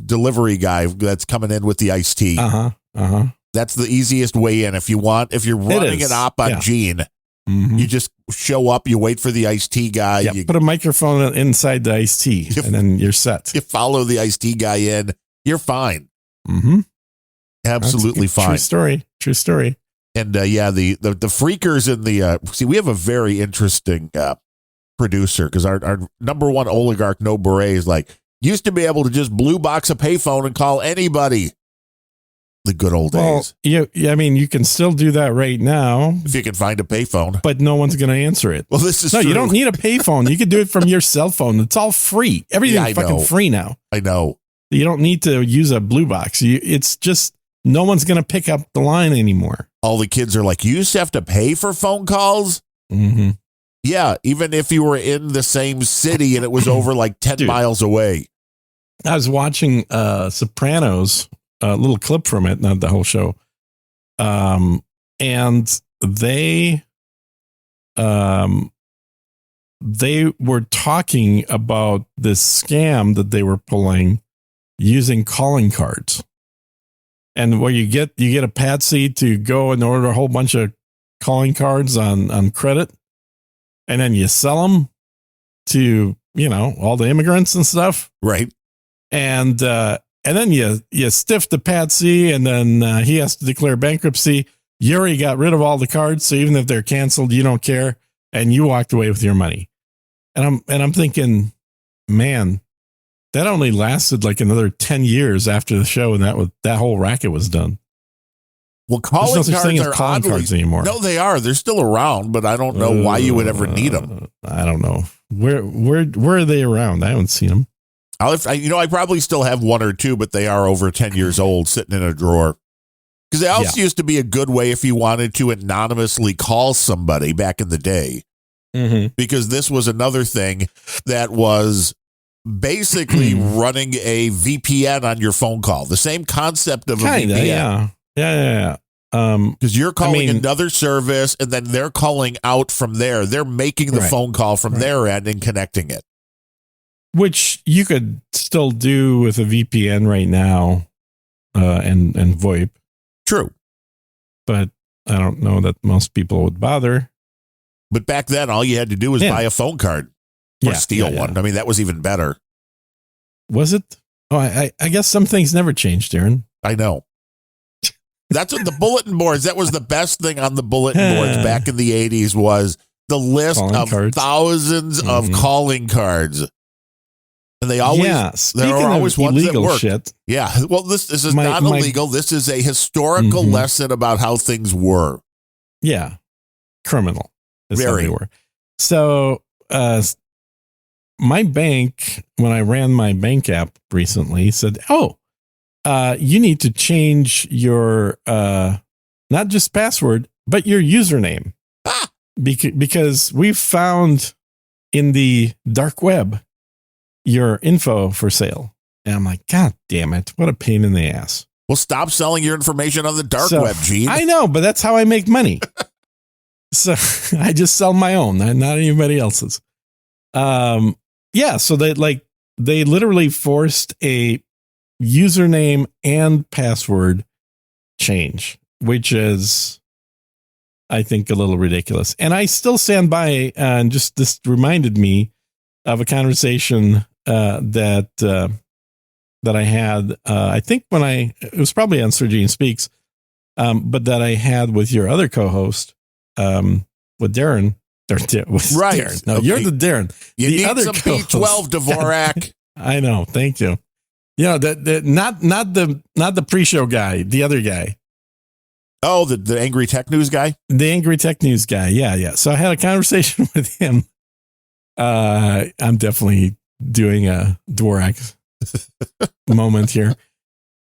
delivery guy that's coming in with the iced tea. Uh-huh. That's the easiest way in. If you're running an op on Gene, Mm-hmm. you just show up, you wait for the iced tea guy. Yeah, You put a microphone inside the iced tea, and then you're set. you follow the iced tea guy in, you're fine. Mm-hmm. Absolutely fine. True story. And the freakers in the see, we have a very interesting producer because our number one oligarch, No Beret, is like, used to be able to just blue box a payphone and call anybody. The good old days. Yeah, I mean, you can still do that right now, If you can find a payphone. but no one's going to answer it. Well, this is No, true. you don't need a payphone. You can do it from your cell phone. It's all free. Everything's Yeah, I fucking know. free now. I know. You don't need to use a blue box. It's just no one's going to pick up the line anymore. All the kids are like, you used to have to pay for phone calls? Mm-hmm. Yeah, even if you were in the same city and it was over like 10 Dude. miles away. I was watching Sopranos, a little clip from it, not the whole show. And they were talking about this scam that they were pulling using calling cards. And where you get a patsy to go and order a whole bunch of calling cards on credit, and then you sell them to, all the immigrants and stuff. Right. And then you stiff the patsy, and then he has to declare bankruptcy. You already got rid of all the cards, so even if they're canceled, you don't care, and you walked away with your money. And I'm thinking, man, that only lasted like another 10 years after the show, and that whole racket was done. Well, There's calling no such cards thing as are calling oddly, cards anymore. No, they are. They're still around, but I don't know why you would ever need them. I don't know. Where are they around? I haven't seen them. I probably still have one or two, but they are over 10 years old sitting in a drawer. Because they also used to be a good way if you wanted to anonymously call somebody back in the day. Mm-hmm. Because this was another thing that was basically running a VPN on your phone call. The same concept of a VPN. Yeah. Because you're calling another service and then they're calling out from there. They're making the phone call from their end and connecting it. Which you could still do with a VPN right now and VoIP. True. But I don't know that most people would bother. But back then, all you had to do was buy a phone card or steal one. I mean, that was even better. Was it? Oh, I guess some things never changed, Darren. I know. That's what the bulletin boards, that was the best thing on the bulletin boards back in the 80s was the list of thousands of calling cards. And they always, there are always ones that work. Shit. Yeah. Well, this is not illegal. This is a historical lesson about how things were. Yeah. Criminal. That's Very. how they were. So, my bank, when I ran my bank app recently, said, you need to change your, not just password, but your username. Ah! Because we found in the dark web your info for sale. And I'm like, God damn it. What a pain in the ass. Well, stop selling your information on the dark web, Gene. I know, but that's how I make money. So I just sell my own, not anybody else's. So they literally forced a username and password change, which is I think, a little ridiculous. And I still stand by, and just this reminded me of a conversation that I had, I think it was probably on Sir Gene Speaks, but that I had with your other co-host, with Darren. Right. Darren. No, okay. You're the Darren. You the need other some B12, Dvorak. I know. Thank you. Not the pre-show guy, the other guy. Oh, the Angry Tech News guy? The Angry Tech News guy. Yeah. So I had a conversation with him. I'm definitely doing a Dvorak moment here.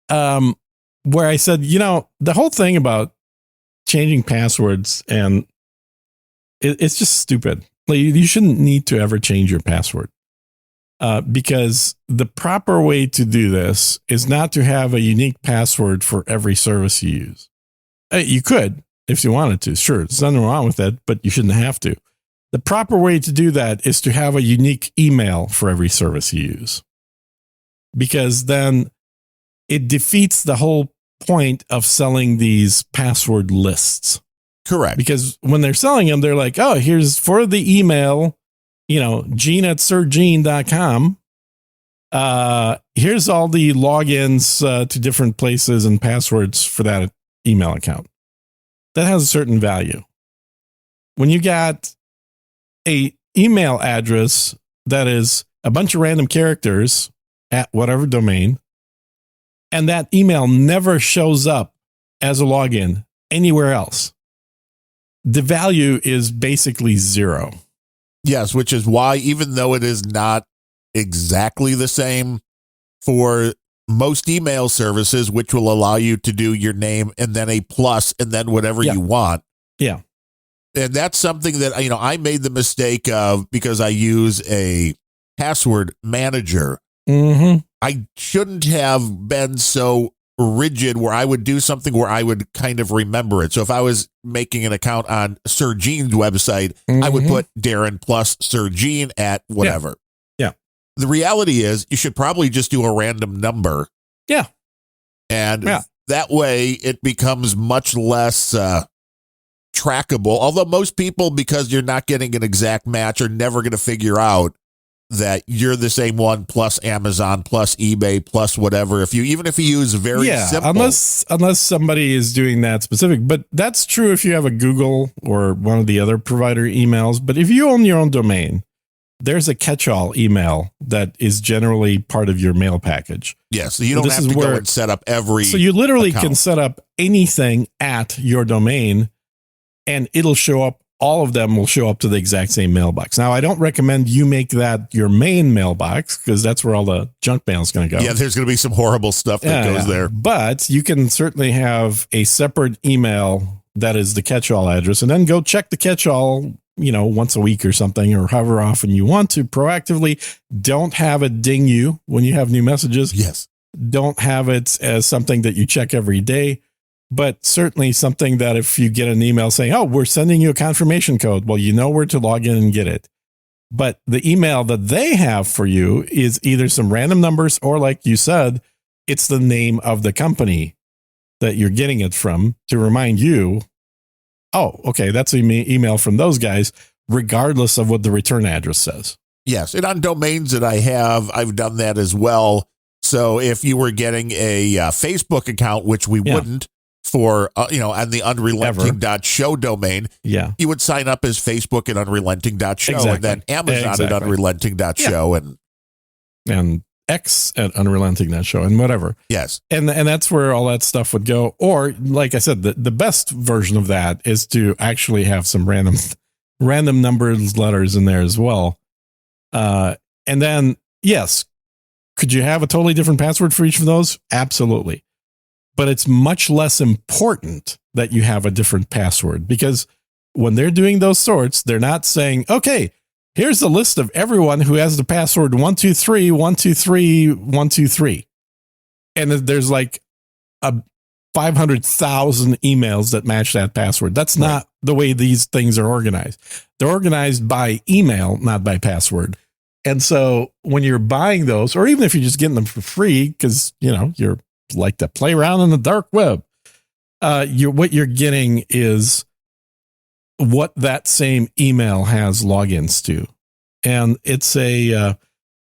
Where I said, the whole thing about changing passwords, and it's just stupid. Like, you shouldn't need to ever change your password. Because the proper way to do this is not to have a unique password for every service you use. You could, if you wanted to. Sure, there's nothing wrong with that, but you shouldn't have to. The proper way to do that is to have a unique email for every service you use. Because then it defeats the whole point of selling these password lists. Correct. Because when they're selling them, they're like, oh, here's for the email, Gene@SirGene.com. Here's all the logins to different places and passwords for that email account. That has a certain value. When you got a email address that is a bunch of random characters at whatever domain, and that email never shows up as a login anywhere else, the value is basically zero. Yes, which is why, even though it is not exactly the same for most email services, which will allow you to do your name and then a plus and then whatever you want. Yeah. And that's something that, I made the mistake of, because I use a password manager. Mm-hmm. I shouldn't have been so rigid where I would do something where I would kind of remember it. So if I was making an account on Sir Gene's website, I would put Darren plus Sir Gene at whatever. Yeah. The reality is you should probably just do a random number. Yeah. And that way it becomes much less trackable. Although most people, because you're not getting an exact match, are never going to figure out that you're the same one plus Amazon plus eBay plus whatever. Even if you use very simple, unless somebody is doing that specific, but that's true if you have a Google or one of the other provider emails. But if you own your own domain, there's a catch-all email that is generally part of your mail package. Yes, so you don't have to go and set up every. So you literally can set up anything at your domain, and it'll show up. All of them will show up to the exact same mailbox. Now, I don't recommend you make that your main mailbox, because that's where all the junk mail is going to go. Yeah, there's going to be some horrible stuff that goes there. But you can certainly have a separate email that is the catch-all address, and then go check the catch-all, once a week or something, or however often you want to proactively. Don't have it ding you when you have new messages. Yes. Don't have it as something that you check every day. But certainly something that if you get an email saying, oh, we're sending you a confirmation code, well, you know where to log in and get it. But the email that they have for you is either some random numbers, or like you said, it's the name of the company that you're getting it from to remind you, oh, okay, that's an email from those guys, regardless of what the return address says. Yes. And on domains that I've done that as well. So if you were getting a Facebook account, which we wouldn't, for, on the unrelenting.show domain, you would sign up as Facebook at unrelenting.show, and then Amazon at unrelenting.show, and X at unrelenting.show, and whatever. Yes. And that's where all that stuff would go. Or, like I said, the best version of that is to actually have some random numbers, letters in there as well. And then, yes, could you have a totally different password for each of those? Absolutely. But it's much less important that you have a different password, because when they're doing those sorts, they're not saying, okay, here's the list of everyone who has the password 123 123 123. And there's like 500,000 emails that match that password. That's not the way these things are organized. They're organized by email, not by password. And so when you're buying those, or even if you're just getting them for free, because, you're like to play around in the dark web, what you're getting is what that same email has logins to. And it's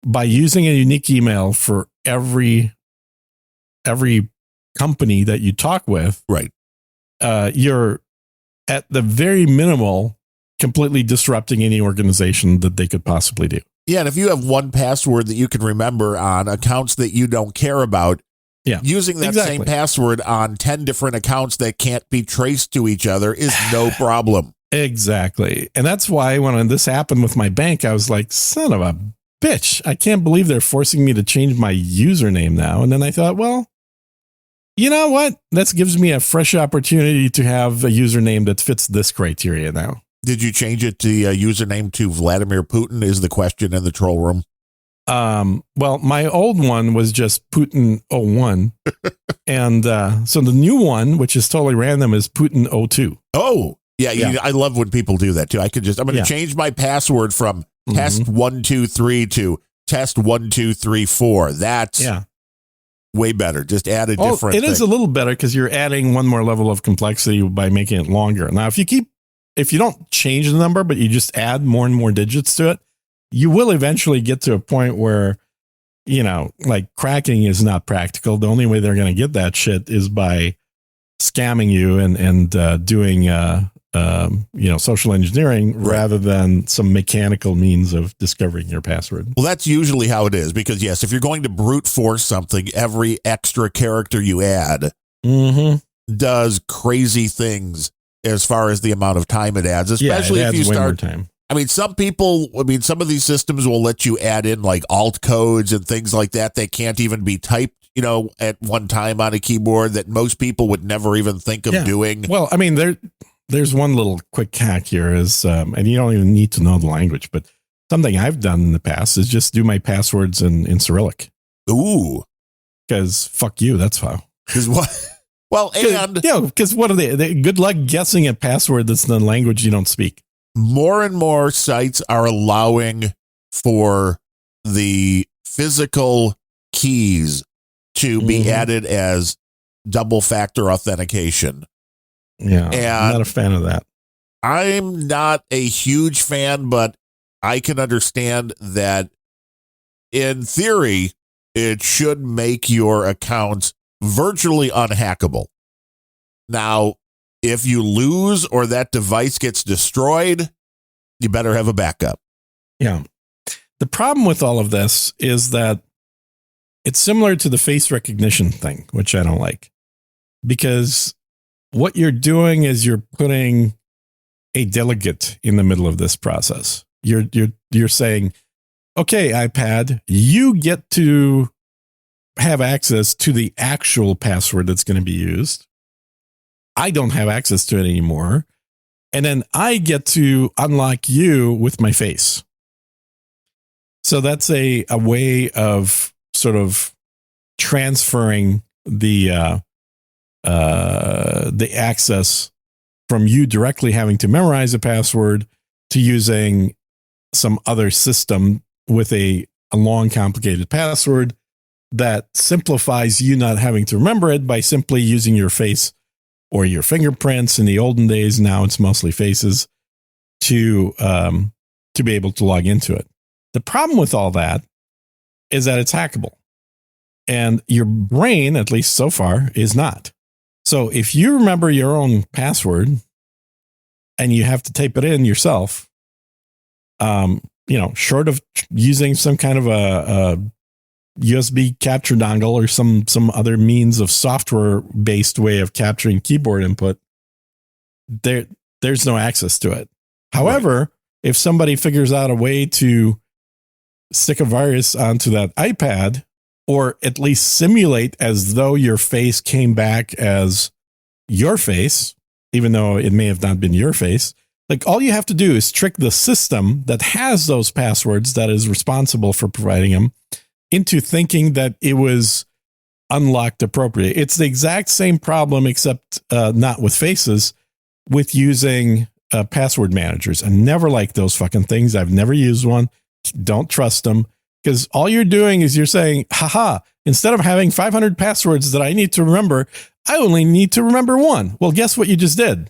by using a unique email for every company that you talk with, Right. You're at the very minimal completely disrupting any organization that they could possibly do. Yeah, and if you have one password that you can remember on accounts that you don't care about, using that same password on 10 different accounts that can't be traced to each other is no problem. Exactly. And that's why when this happened with my bank, I was like, son of a bitch, I can't believe they're forcing me to change my username now. And then I thought, well, you know what? That gives me a fresh opportunity to have a username that fits this criteria now. Did you change it to username to Vladimir Putin is the question in the troll room? Well, my old one was just Putin01. And so the new one, which is totally random, is Putin02. Oh, yeah. I love when people do that too. I'm going to change my password from test123 to test1234. That's way better. Just add a different thing. It is a little better because you're adding one more level of complexity by making it longer. Now, if you don't change the number, but you just add more and more digits to it, you will eventually get to a point where, like cracking is not practical. The only way they're going to get that shit is by scamming you and doing, social engineering rather than some mechanical means of discovering your password. Well, that's usually how it is because, yes, if you're going to brute force something, every extra character you add does crazy things as far as the amount of time it adds, especially if you start. Time. Some of these systems will let you add in like alt codes and things like that. They can't even be typed, at one time on a keyboard that most people would never even think of doing. Well, there's one little quick hack here is, and you don't even need to know the language, but something I've done in the past is just do my passwords in Cyrillic. Ooh. Because fuck you, that's how. Because what? Well, and because what are they? Good luck guessing a password that's in the language you don't speak. More and more sites are allowing for the physical keys to be added as double factor authentication. Yeah, and I'm not a fan of that. I'm not a huge fan, but I can understand that in theory, it should make your account virtually unhackable. Now, if you lose or that device gets destroyed, you better have a backup. Yeah. The problem with all of this is that it's similar to the face recognition thing, which I don't like, because what you're doing is you're putting a delegate in the middle of this process. You're saying, okay, iPad, you get to have access to the actual password that's going to be used. I don't have access to it anymore. And then I get to unlock you with my face. So that's a way of sort of transferring the access from you directly having to memorize a password to using some other system with a long, complicated password that simplifies you not having to remember it by simply using your face or your fingerprints. In the olden days, now it's mostly faces to be able to log into it. The problem with all that is that it's hackable, and your brain, at least so far, is not. So if you remember your own password and you have to type it in yourself, short of using some kind of a USB capture dongle or some other means of software-based way of capturing keyboard input, there's no access to it. However, if somebody figures out a way to stick a virus onto that iPad, or at least simulate as though your face came back as your face, even though it may have not been your face, like all you have to do is trick the system that has those passwords, that is responsible for providing them, into thinking that it was unlocked appropriately. It's the exact same problem, except not with faces, with using password managers. I never liked those fucking things. I've never used one. Don't trust them, because all you're doing is you're saying, haha, instead of having 500 passwords that I need to remember, I only need to remember one. Well, guess what you just did?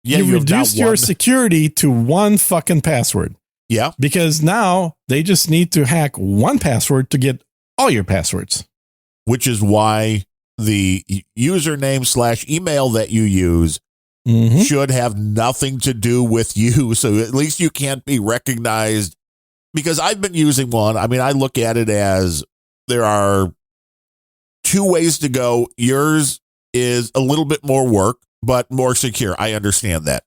Yeah, you have now reduced your one. security to one fucking password. Yeah. Because now they just need to hack one password to get all your passwords. Which is why the username / email that you use should have nothing to do with you. So at least you can't be recognized, because I've been using one. I mean, I look at it as there are two ways to go. Yours is a little bit more work, but more secure. I understand that.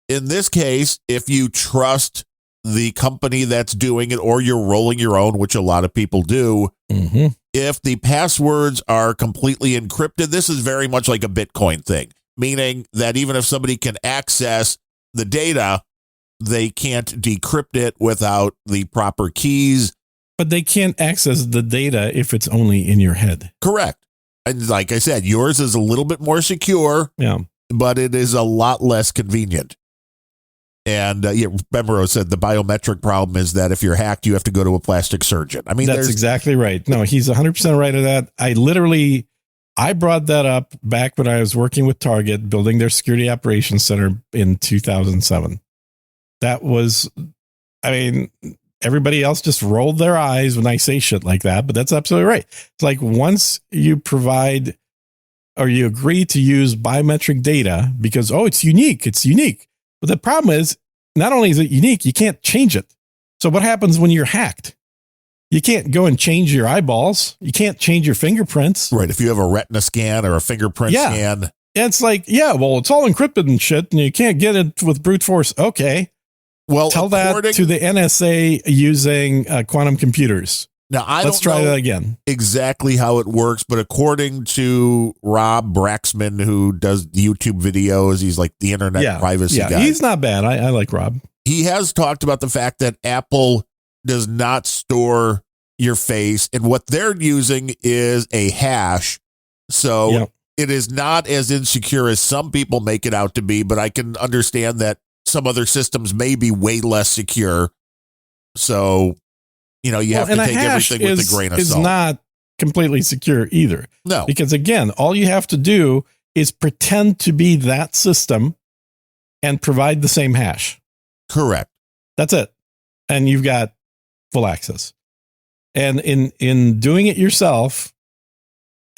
In this case, if you trust the company that's doing it, or you're rolling your own, which a lot of people do, if the passwords are completely encrypted, this is very much like a Bitcoin thing, meaning that even if somebody can access the data, they can't decrypt it without the proper keys. But they can't access the data if it's only in your head. Correct. And like I said, yours is a little bit more secure, but it is a lot less convenient. And Bemero said the biometric problem is that if you're hacked, you have to go to a plastic surgeon. I mean, that's exactly right. No, he's 100% right of that. I brought that up back when I was working with Target, building their security operations center in 2007. That was, I mean, everybody else just rolled their eyes when I say shit like that, but that's absolutely right. It's like once you provide or you agree to use biometric data because, it's unique. But the problem is, not only is it unique, you can't change it. So what happens when you're hacked? You can't go and change your eyeballs. You can't change your fingerprints. Right. If you have a retina scan or a fingerprint scan. It's like, it's all encrypted and shit, and you can't get it with brute force. Okay. Well, tell that to the NSA using quantum computers. Now, Let's try that again. Exactly how it works, but according to Rob Braxman, who does YouTube videos, he's like the internet privacy guy. He's not bad. I like Rob. He has talked about the fact that Apple does not store your face, and what they're using is a hash. So it is not as insecure as some people make it out to be, but I can understand that some other systems may be way less secure. So, you have to take everything with a grain of salt. It's not completely secure either. No. Because again, all you have to do is pretend to be that system and provide the same hash. Correct. That's it. And you've got full access. And in doing it yourself,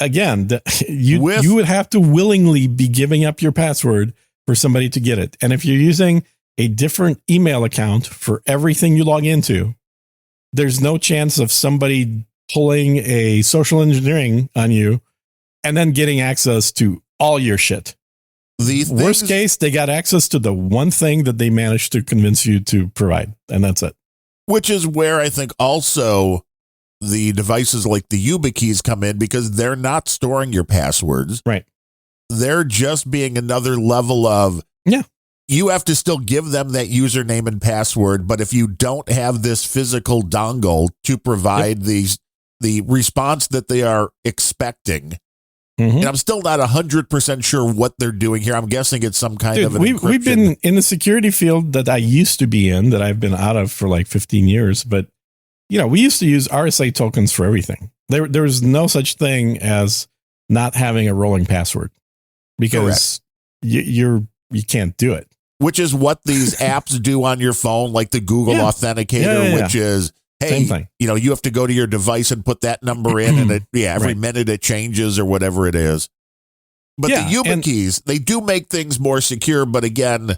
again, you would have to willingly be giving up your password for somebody to get it. And if you're using a different email account for everything you log into, there's no chance of somebody pulling a social engineering on you and then getting access to all your shit. Worst case, they got access to the one thing that they managed to convince you to provide, and that's it. Which is where I think also the devices like the YubiKeys come in, because they're not storing your passwords. Right. They're just being another level of, you have to still give them that username and password, but if you don't have this physical dongle to provide the response that they are expecting, and I'm still not 100% sure what they're doing here. I'm guessing it's some kind of an encryption. We've been in the security field that I used to be in, that I've been out of for like 15 years, but we used to use RSA tokens for everything. There was no such thing as not having a rolling password, because you can't do it. Which is what these apps do on your phone, like the Google Authenticator, which is, hey, same thing. You have to go to your device and put that number in, and every minute it changes or whatever it is. But the YubiKeys, they do make things more secure, but again,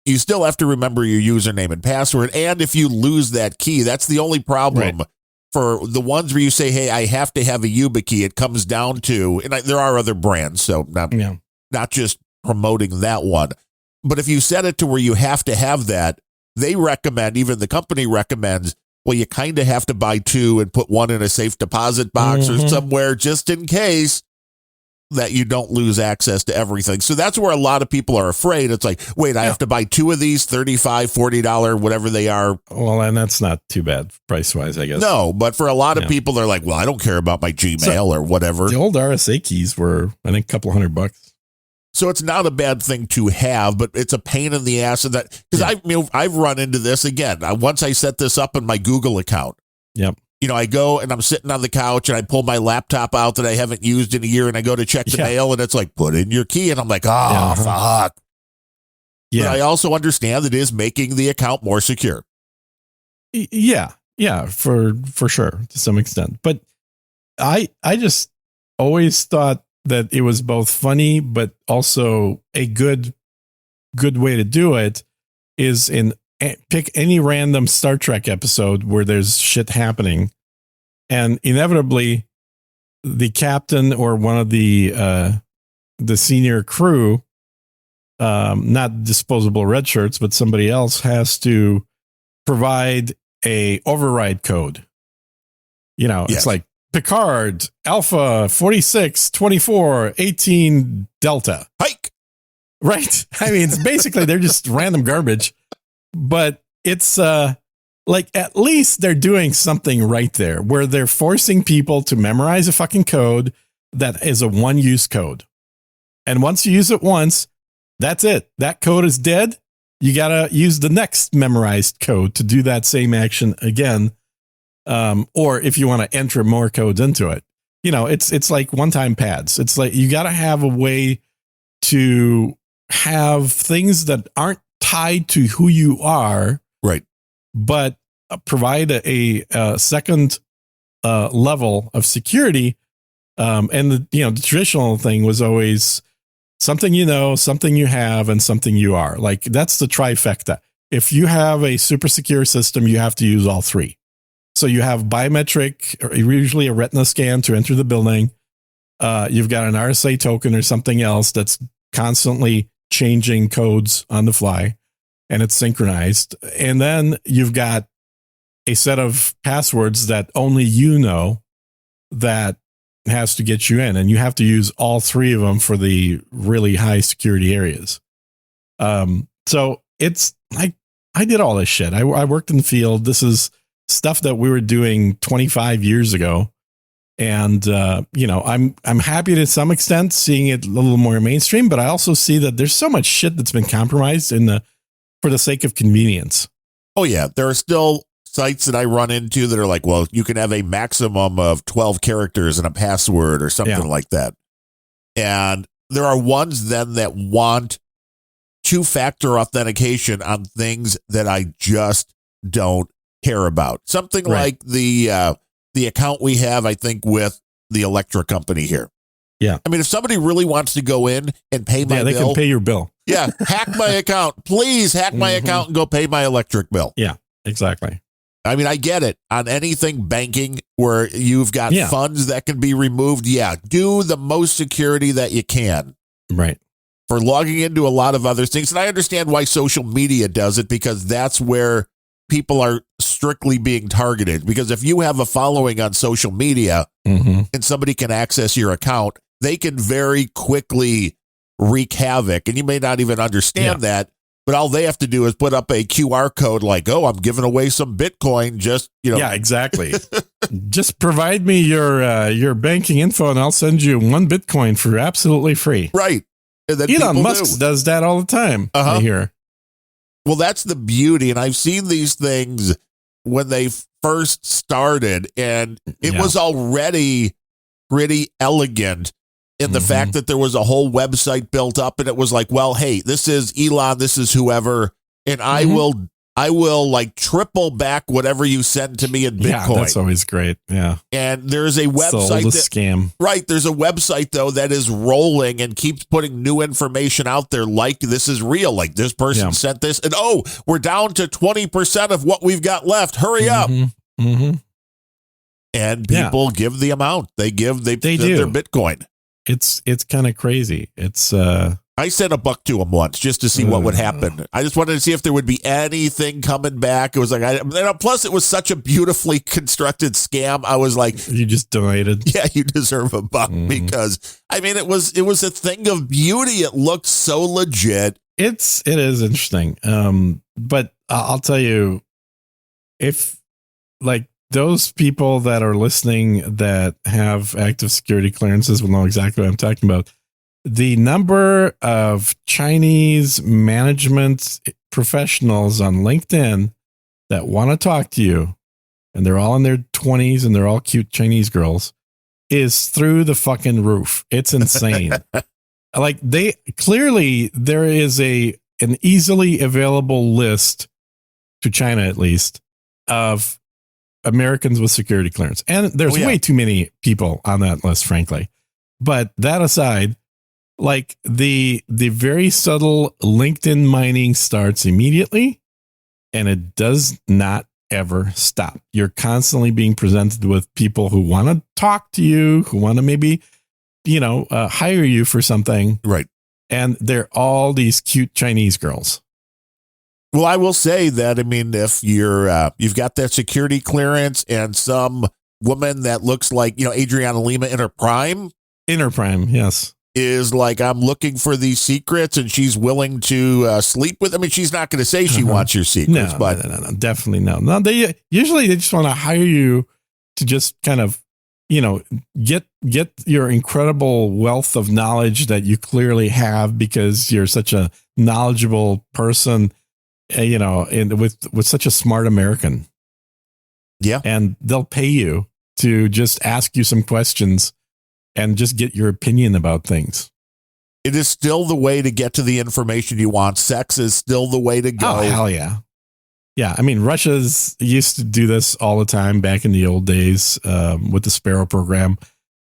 you still have to remember your username and password. And if you lose that key, that's the only problem. Right. For the ones where you say, hey, I have to have a YubiKey, it comes down to, and there are other brands, so not just promoting that one. But if you set it to where you have to have that, they recommend, even the company recommends, well, you kind of have to buy two and put one in a safe deposit box or somewhere just in case that you don't lose access to everything. So that's where a lot of people are afraid. It's like, wait, I have to buy two of these, $35, $40, whatever they are. Well, and that's not too bad price-wise, I guess. No, but for a lot of people, they're like, well, I don't care about my Gmail or whatever. The old RSA keys were, I think, a couple $100. So it's not a bad thing to have, but it's a pain in the ass. Because I've run into this again. Once I set this up in my Google account. Yep. I go and I'm sitting on the couch and I pull my laptop out that I haven't used in a year, and I go to check the mail, and it's like, put in your key. And I'm like, fuck. Yeah. But I also understand that it is making the account more secure. Yeah, for sure to some extent. But I just always thought that it was both funny, but also a good way to do it is pick any random Star Trek episode where there's shit happening, and inevitably the captain or one of the senior crew, not disposable red shirts, but somebody else has to provide a override code. Yes. It's like Picard Alpha 46 24 18 Delta. Hike. Right. I mean, it's basically they're just random garbage, but it's like at least they're doing something right there where they're forcing people to memorize a fucking code that is a one-use code. And once you use it once, that's it. That code is dead. You got to use the next memorized code to do that same action again. Or if you want to enter more codes into it, it's like one-time pads. It's like you got to have a way to have things that aren't tied to who you are, right? But provide a second level of security. And the traditional thing was always something something you have, and something you are. Like that's the trifecta. If you have a super secure system, you have to use all three. So you have biometric, or usually a retina scan to enter the building. You've got an RSA token or something else that's constantly changing codes on the fly, and it's synchronized. And then you've got a set of passwords that only you know that has to get you in, and you have to use all three of them for the really high security areas. So it's like I did all this shit. I worked in the field. This is stuff that we were doing 25 years ago. And, I'm happy to some extent seeing it a little more mainstream, but I also see that there's so much shit that's been compromised for the sake of convenience. Oh yeah. There are still sites that I run into that are like, well, you can have a maximum of 12 characters and a password or something like that. And there are ones then that want two-factor authentication on things that I just don't care about. Something like the account we have, I think, with the electric company here. Yeah. I mean, if somebody really wants to go in and pay my bill. They can pay your bill. Yeah. Hack my account. Please hack my account and go pay my electric bill. Yeah, exactly. I mean, I get it. On anything banking where you've got funds that can be removed, do the most security that you can. Right. For logging into a lot of other things. And I understand why social media does it, because that's where people are strictly being targeted. Because if you have a following on social media and somebody can access your account, they can very quickly wreak havoc. And you may not even understand that, but all they have to do is put up a QR code like, oh, I'm giving away some Bitcoin. Just, Yeah, exactly. Just provide me your banking info and I'll send you 1 Bitcoin for absolutely free. Right. And then Elon Musk does that all the time. I hear. Well, that's the beauty. And I've seen these things when they first started, and it was already pretty elegant in the fact that there was a whole website built up, and it was like, well, hey, this is Elon, this is whoever, and I will like triple back whatever you send to me in Bitcoin. Yeah, that's always great. Yeah. And there's a website scam. Right. There's a website though that is rolling and keeps putting new information out there. Like this is real. Like this person sent this, and we're down to 20% of what we've got left. Hurry up. And people give the amount they give. They do their Bitcoin. It's kind of crazy. It's I sent $1 to him once just to see what would happen. I just wanted to see if there would be anything coming back. It was like, plus it was such a beautifully constructed scam. I was like, you just donated. Yeah, you deserve $1 because I mean, it was a thing of beauty. It looked so legit. It is interesting. But I'll tell you, if like those people that are listening that have active security clearances will know exactly what I'm talking about. The number of Chinese management professionals on LinkedIn that want to talk to you, and they're all in their 20s and they're all cute Chinese girls, is through the fucking roof. It's insane. Like there is a an easily available list to China, at least, of Americans with security clearance. And there's way too many people on that list, frankly. But that aside, like the very subtle LinkedIn mining starts immediately, and it does not ever stop. You're constantly being presented with people who want to talk to you, who want to maybe, hire you for something. Right. And they're all these cute Chinese girls. Well, I will say that, I mean, if you've got that security clearance and some woman that looks like, Adriana Lima in her prime. In her prime, yes. Is like, I'm looking for these secrets and she's willing to sleep with. I mean, she's not going to say she wants your secrets, but no, definitely no. No, they just want to hire you to just kind of, get your incredible wealth of knowledge that you clearly have because you're such a knowledgeable person, and with such a smart American. Yeah. And they'll pay you to just ask you some questions and just get your opinion about things. It is still the way to get to the information you want. Sex is still the way to go. Oh, hell yeah. Yeah. I mean, Russia's used to do this all the time back in the old days with the Sparrow program.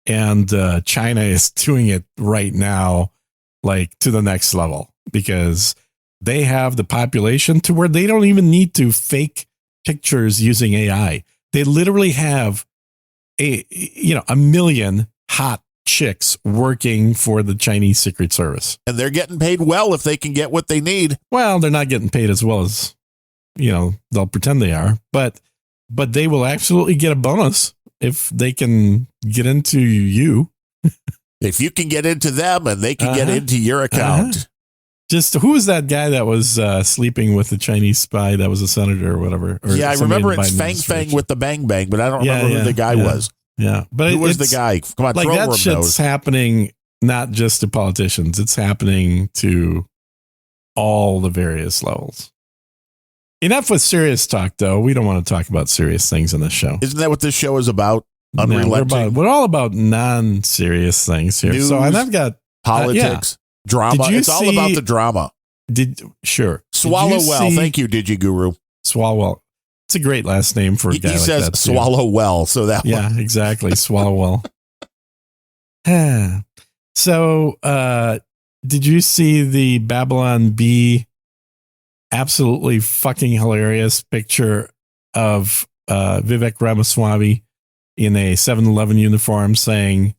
And China is doing it right now, like to the next level, because they have the population to where they don't even need to fake pictures using AI. They literally have a million hot chicks working for the Chinese Secret Service. And they're getting paid well if they can get what they need. Well, they're not getting paid as well as, they'll pretend they are, but they will absolutely get a bonus if they can get into you. If you can get into them and they can get into your account. Just who was that guy that was sleeping with the Chinese spy that was a senator or whatever? Or I remember it's Fang with the Bang Bang, but I don't remember who the guy was. Yeah, but who was the guy? Come on, like that shit's knows. Happening not just to politicians; it's happening to all the various levels. Enough with serious talk, though. We don't want to talk about serious things in this show. Isn't that what this show is about? Unrelenting. We're all about non-serious things here. News, so, and I've got politics, drama. It's all about the drama. Swallow well. Thank you, DigiGuru. Swallow well. It's a great last name for a guy like that. He says swallow well, so that one. Yeah, exactly. Swallow well. So, did you see the Babylon Bee absolutely fucking hilarious picture of Vivek Ramaswamy in a 7-Eleven uniform saying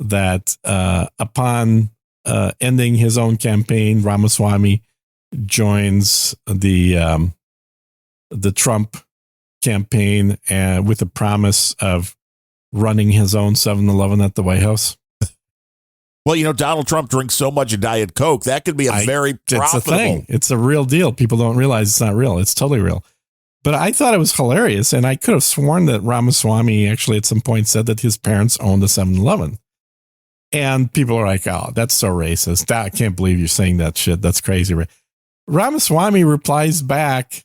that upon ending his own campaign, Ramaswamy joins the Trump campaign and with a promise of running his own 7-Eleven at the White House? Well, Donald Trump drinks so much Diet Coke. That could be very profitable. It's a thing. It's a real deal. People don't realize it's not real. It's totally real. But I thought it was hilarious. And I could have sworn that Ramaswamy actually at some point said that his parents owned a 7-Eleven. And people are like, oh, that's so racist. I can't believe you're saying that shit. That's crazy. Ramaswamy replies back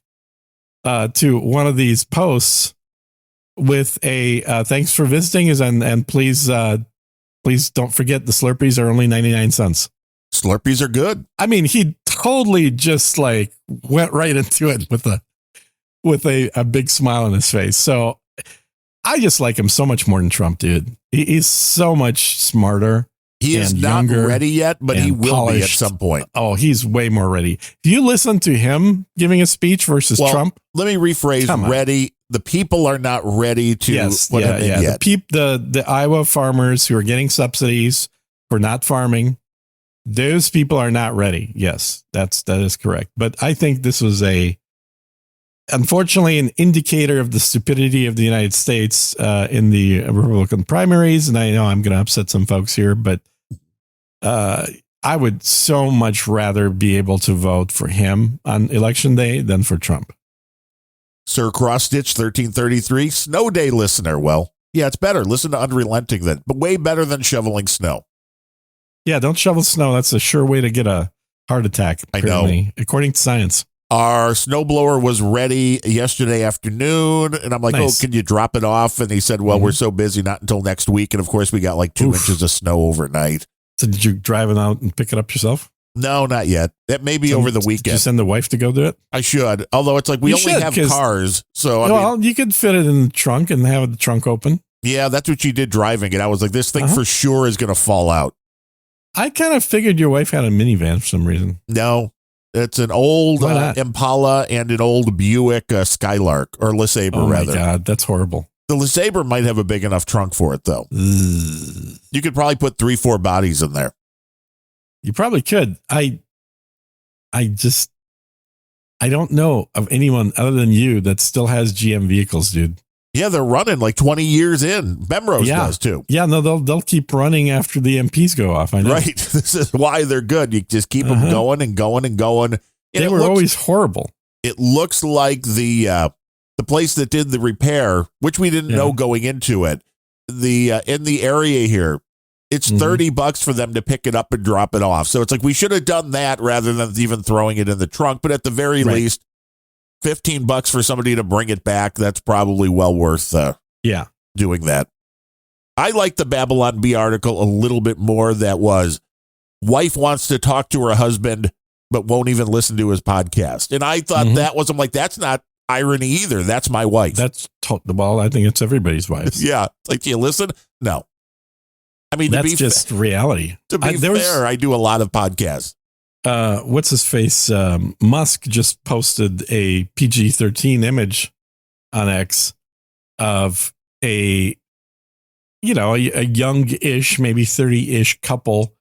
to one of these posts with a thanks for visiting and please don't forget the Slurpees are only 99 cents. Slurpees are good. I mean, he totally just like went right into it with a big smile on his face. So I just like him so much more than Trump, dude. He's so much smarter. He is not ready yet, but he will be at some point. Oh, he's way more ready. Do you listen to him giving a speech versus Trump? Let me rephrase ready. The people are not ready to put him in yet. The Iowa farmers who are getting subsidies for not farming, those people are not ready. Yes, that is correct. But I think this was unfortunately an indicator of the stupidity of the United States in the Republican primaries. And I know I'm going to upset some folks here, but I would so much rather be able to vote for him on election day than for Trump. Sir Crossstitch 1333, snow day listener. Well, yeah, it's better. Listen to Unrelenting then, but way better than shoveling snow. Yeah, don't shovel snow. That's a sure way to get a heart attack. I know. According to science. Our snowblower was ready yesterday afternoon, and I'm like, nice. Oh, can you drop it off? And he said, well, we're so busy, not until next week. And of course, we got like 2 inches of snow overnight. So did you drive it out and pick it up yourself? No, not yet. That may be over the Did weekend. you send the wife to go do it? I should. Although it's like we You only should, have 'cause- cars. So, I mean, You could fit it in the trunk and have the trunk open. yeah, that's what she did driving it. I was like, this thing Uh-huh. for sure is going to fall out. I kind of figured your wife had a minivan for some reason. No, it's an old Why not? Impala and an old Buick Skylark or LeSabre, Oh my rather. God, that's horrible. The LeSabre might have a big enough trunk for it, though. Ugh. You could probably put 3-4 bodies in there. You probably could. I don't know of anyone other than you that still has GM vehicles, dude. Yeah, they're running like 20 years in. Bemrose Yeah. does too. Yeah, no, they'll keep running after the MPs go off. I know. Right. This is why they're good. You just keep them Uh-huh. going and going and going. And They it were looks, always horrible. It looks like the place that did the repair, which we didn't know going into it. The in the area here, it's Mhm. $30 for them to pick it up and drop it off. So it's like we should have done that rather than even throwing it in the trunk. But at the very Right. least, $15 for somebody to bring it back. That's probably well worth Yeah. doing that. I like the Babylon Bee article a little bit more. That was wife wants to talk to her husband, but won't even listen to his podcast. And I thought Mhm. that was, I'm like, that's not irony either. That's my wife. Well, I think it's everybody's wife. Yeah. Like, do you listen? No. I mean, That's just reality. to be fair, I do a lot of podcasts. What's his face? Musk just posted a PG-13 image on X of a young-ish, maybe 30-ish couple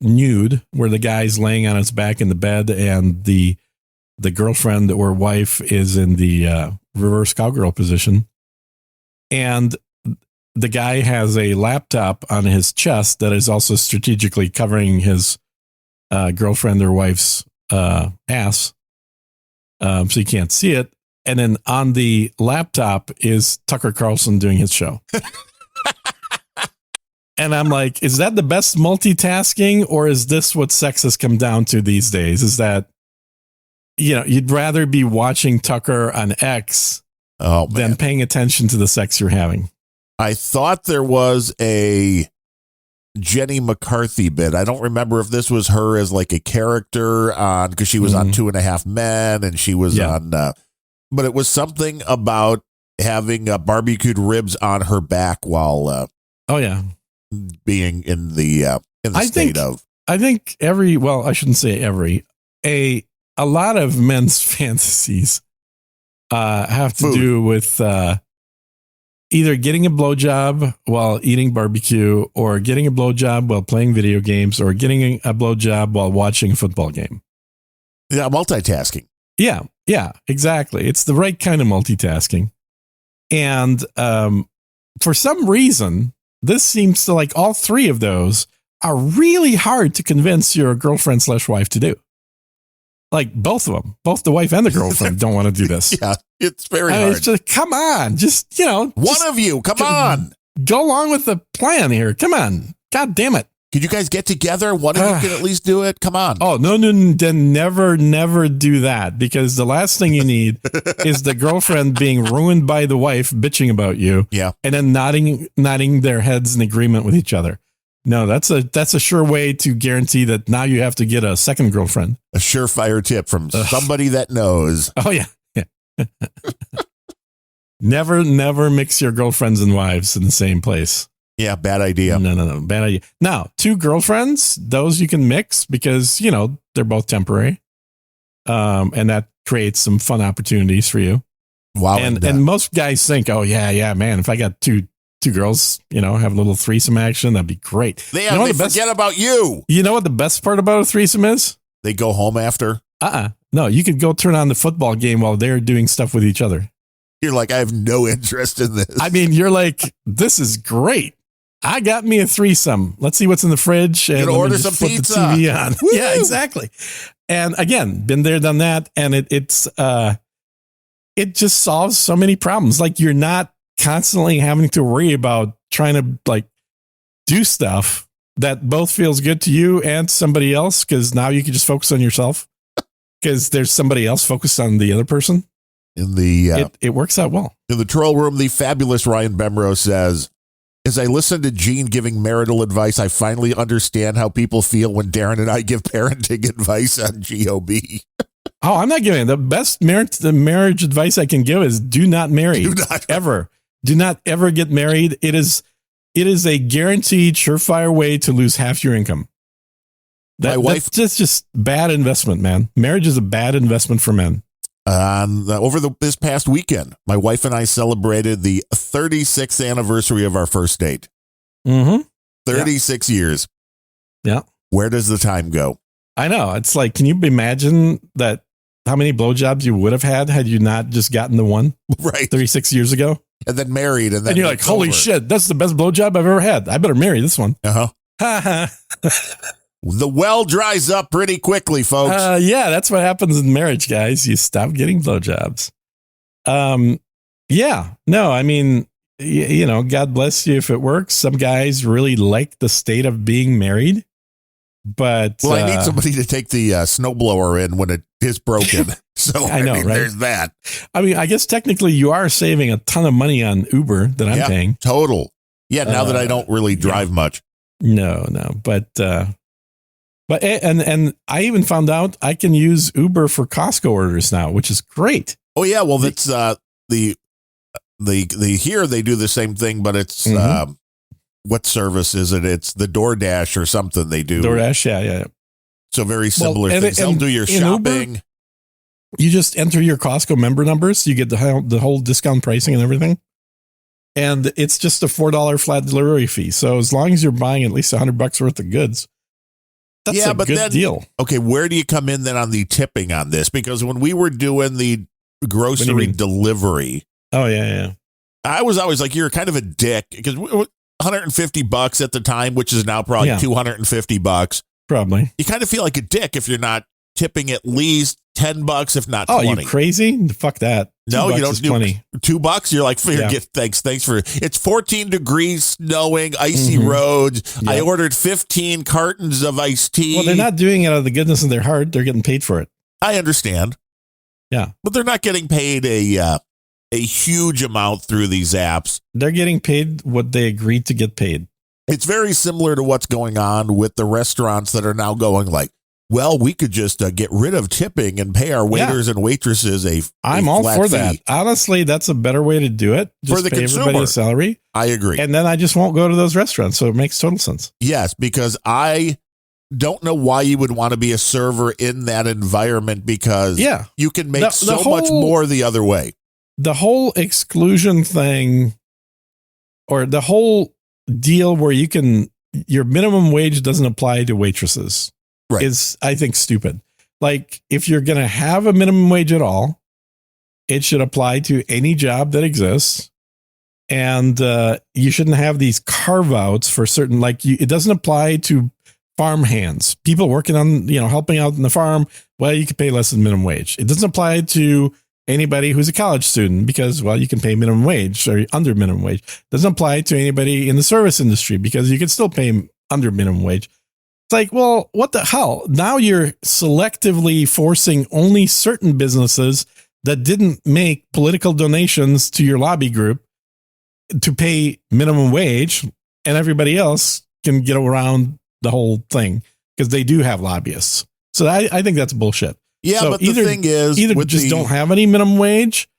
nude, where the guy's laying on his back in the bed and the girlfriend or wife is in the reverse cowgirl position. And the guy has a laptop on his chest that is also strategically covering his girlfriend or wife's ass, so you can't see it. And then on the laptop is Tucker Carlson doing his show. And I'm like, is that the best multitasking, or is this what sex has come down to these days? Is that, you'd rather be watching Tucker on X than paying attention to the sex you're having? I thought there was a Jenny McCarthy bit. I don't remember if this was her as like a character on, because she was on 2.5 Men and she was on, but it was something about having barbecued ribs on her back while being in the state of. I think I shouldn't say every, a lot of men's fantasies have to do with either getting a blowjob while eating barbecue, or getting a blowjob while playing video games, or getting a blowjob while watching a football game. Yeah, multitasking. Yeah, exactly. It's the right kind of multitasking. And for some reason, this seems to, like, all three of those are really hard to convince your girlfriend/wife to do. Like, both of them, both the wife and the girlfriend don't want to do this. Yeah, it's very hard. It's just, come on, just, one of you, come on. Go along with the plan here. Come on. God damn it. Could you guys get together? One of you can at least do it. Come on. Oh, no, then never do that, because the last thing you need is the girlfriend being ruined by the wife bitching about you. Yeah. And then nodding their heads in agreement with each other. No, that's a sure way to guarantee that now you have to get a second girlfriend. A surefire tip from somebody that knows. Oh, yeah. Never mix your girlfriends and wives in the same place. Yeah, bad idea. No, bad idea. Now, two girlfriends, those you can mix because, they're both temporary. And that creates some fun opportunities for you. Wow. And most guys think, oh, yeah, man, if I got two girls, have a little threesome action, that'd be great. They forget about you. You know what the best part about a threesome is? They go home after. No, you could go turn on the football game while they're doing stuff with each other. You're like, I have no interest in this. I mean, you're like, this is great. I got me a threesome. Let's see what's in the fridge. And order some put pizza. The TV on. Yeah, exactly. And again, been there, done that. And it just solves so many problems. Like, you're not constantly having to worry about trying to, like, do stuff that both feels good to you and somebody else, because now you can just focus on yourself because there's somebody else focused on the other person. In the it works out well. In the troll room, the fabulous Ryan Bemrose says, As I listen to Gene giving marital advice, I finally understand how people feel when Darren and I give parenting advice on GOB. Oh, I'm not giving the best marriage advice I can give is do not marry ever. Do not ever get married. It is a guaranteed surefire way to lose half your income. My wife, that's just bad investment, man. Marriage is a bad investment for men. Over this past weekend, my wife and I celebrated the 36th anniversary of our first date. 36 years. Yeah. Where does the time go? I know. It's like, can you imagine that? How many blowjobs you would have had you not just gotten the one? Right. 36 years ago. And then married. And then you're like, holy shit, that's the best blowjob I've ever had. I better marry this one. Uh-huh. The well dries up pretty quickly, folks. Yeah, that's what happens in marriage, guys. You stop getting blowjobs. Yeah. No, I mean, you know, God bless you if it works. Some guys really like the state of being married. But well, I need somebody to take the snowblower in when it is broken. So I know, right? There's that. I mean, I guess technically you are saving a ton of money on Uber that I'm paying. Total. Yeah. Now that I don't really drive much. No. But I even found out I can use Uber for Costco orders now, which is great. Oh yeah. Well, that's the here they do the same thing, but it's what service is it? It's the DoorDash or something they do. DoorDash, yeah. So very similar things. They'll do your shopping. Uber, you just enter your Costco member numbers. You get the whole discount pricing and everything. And it's just a $4 flat delivery fee. So as long as you're buying at least $100 worth of goods, that's a good deal. Okay, where do you come in then on the tipping on this? Because when we were doing the grocery delivery. Oh, yeah. I was always like, you're kind of a dick because $150 at the time, which is now probably $250. Probably. You kind of feel like a dick if you're not tipping at least $10, if not 20. Oh, you crazy? Fuck that. No, you don't do $2. You're like, thanks for it's 14 degrees, snowing, icy roads. Yep. I ordered 15 cartons of iced tea. Well, they're not doing it out of the goodness of their heart. They're getting paid for it. I understand. Yeah. But they're not getting paid a huge amount through these apps. They're getting paid what they agreed to get paid. It's very similar to what's going on with the restaurants that are now going like, well, we could just get rid of tipping and pay our waiters and waitresses I'm all for that. Honestly, that's a better way to do it. Just for the pay consumer. Everybody a salary. I agree. And then I just won't go to those restaurants. So it makes total sense. Yes, because I don't know why you would want to be a server in that environment because you can make much more the other way. The whole exclusion thing or the whole deal where your minimum wage doesn't apply to waitresses. Right. Is, I think, stupid. Like, if you're going to have a minimum wage at all, it should apply to any job that exists. And you shouldn't have these carve outs for certain, it doesn't apply to farm hands, people working on, helping out in the farm. Well, you can pay less than minimum wage. It doesn't apply to anybody who's a college student because, well, you can pay minimum wage or under minimum wage. It doesn't apply to anybody in the service industry because you can still pay under minimum wage. It's like, well, what the hell? Now you're selectively forcing only certain businesses that didn't make political donations to your lobby group to pay minimum wage, and everybody else can get around the whole thing because they do have lobbyists. So I think that's bullshit. Yeah, so but the thing is, either just don't have any minimum wage,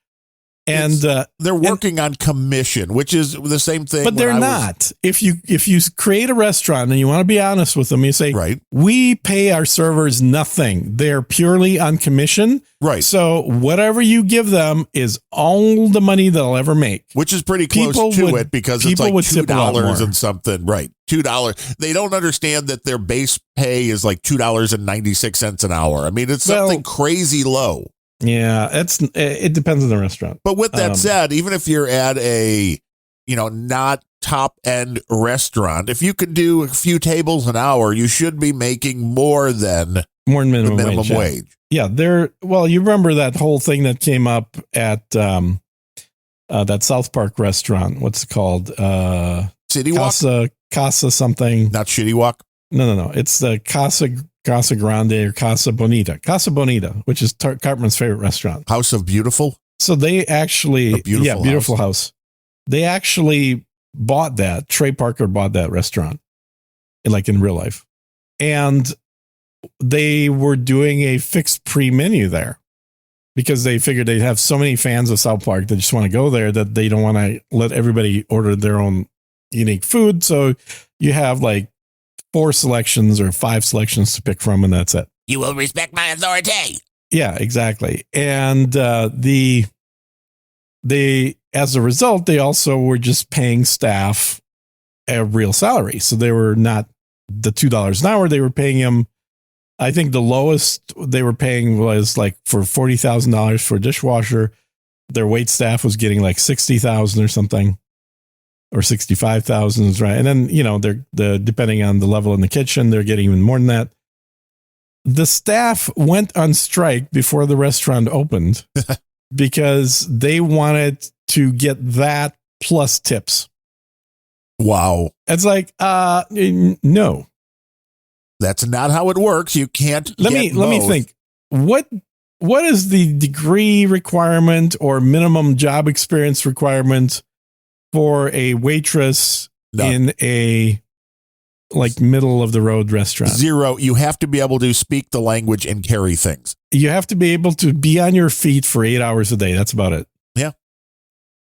and they're working on commission, which is the same thing. But they're not. If you create a restaurant and you want to be honest with them, you say, right, we pay our servers nothing. They're purely on commission. Right. So whatever you give them is all the money they'll ever make. Which is pretty close to it because it's like $2 and something. Right. $2. They don't understand that their base pay is like $2.96 an hour. I mean, it's something crazy low. Yeah, it depends on the restaurant. But with that said, even if you're at a, not top end restaurant, if you could do a few tables an hour, you should be making more than minimum wage. Yeah, you remember that whole thing that came up at that South Park restaurant. What's it called? City Walk? Casa something. Not Shitty Walk? No. It's the Casa Grande or Casa Bonita, which is Cartman's favorite restaurant. House of Beautiful. So they actually, beautiful house. They actually bought that. Trey Parker bought that restaurant, like in real life. And they were doing a fixed pre-menu there because they figured they'd have so many fans of South Park that just want to go there that they don't want to let everybody order their own unique food. So you have like 4 selections or 5 selections to pick from, and that's it. You will respect my authority. Yeah, exactly. And they, as a result, they also were just paying staff a real salary. So they were not the $2 an hour. They were paying them, I think the lowest they were paying was like for $40,000 for a dishwasher. Their wait staff was getting like 60,000 or something, or 65,000, right? And then, you know, they're depending on the level in the kitchen, they're getting even more than that. The staff went on strike before the restaurant opened because they wanted to get that plus tips. Wow. It's like, no. That's not how it works. You can't. Let me think. What is the degree requirement or minimum job experience requirement for a waitress in a like middle of the road restaurant? 0. You have to be able to speak the language and carry things. You have to be able to be on your feet for 8 hours a day. That's about it. Yeah.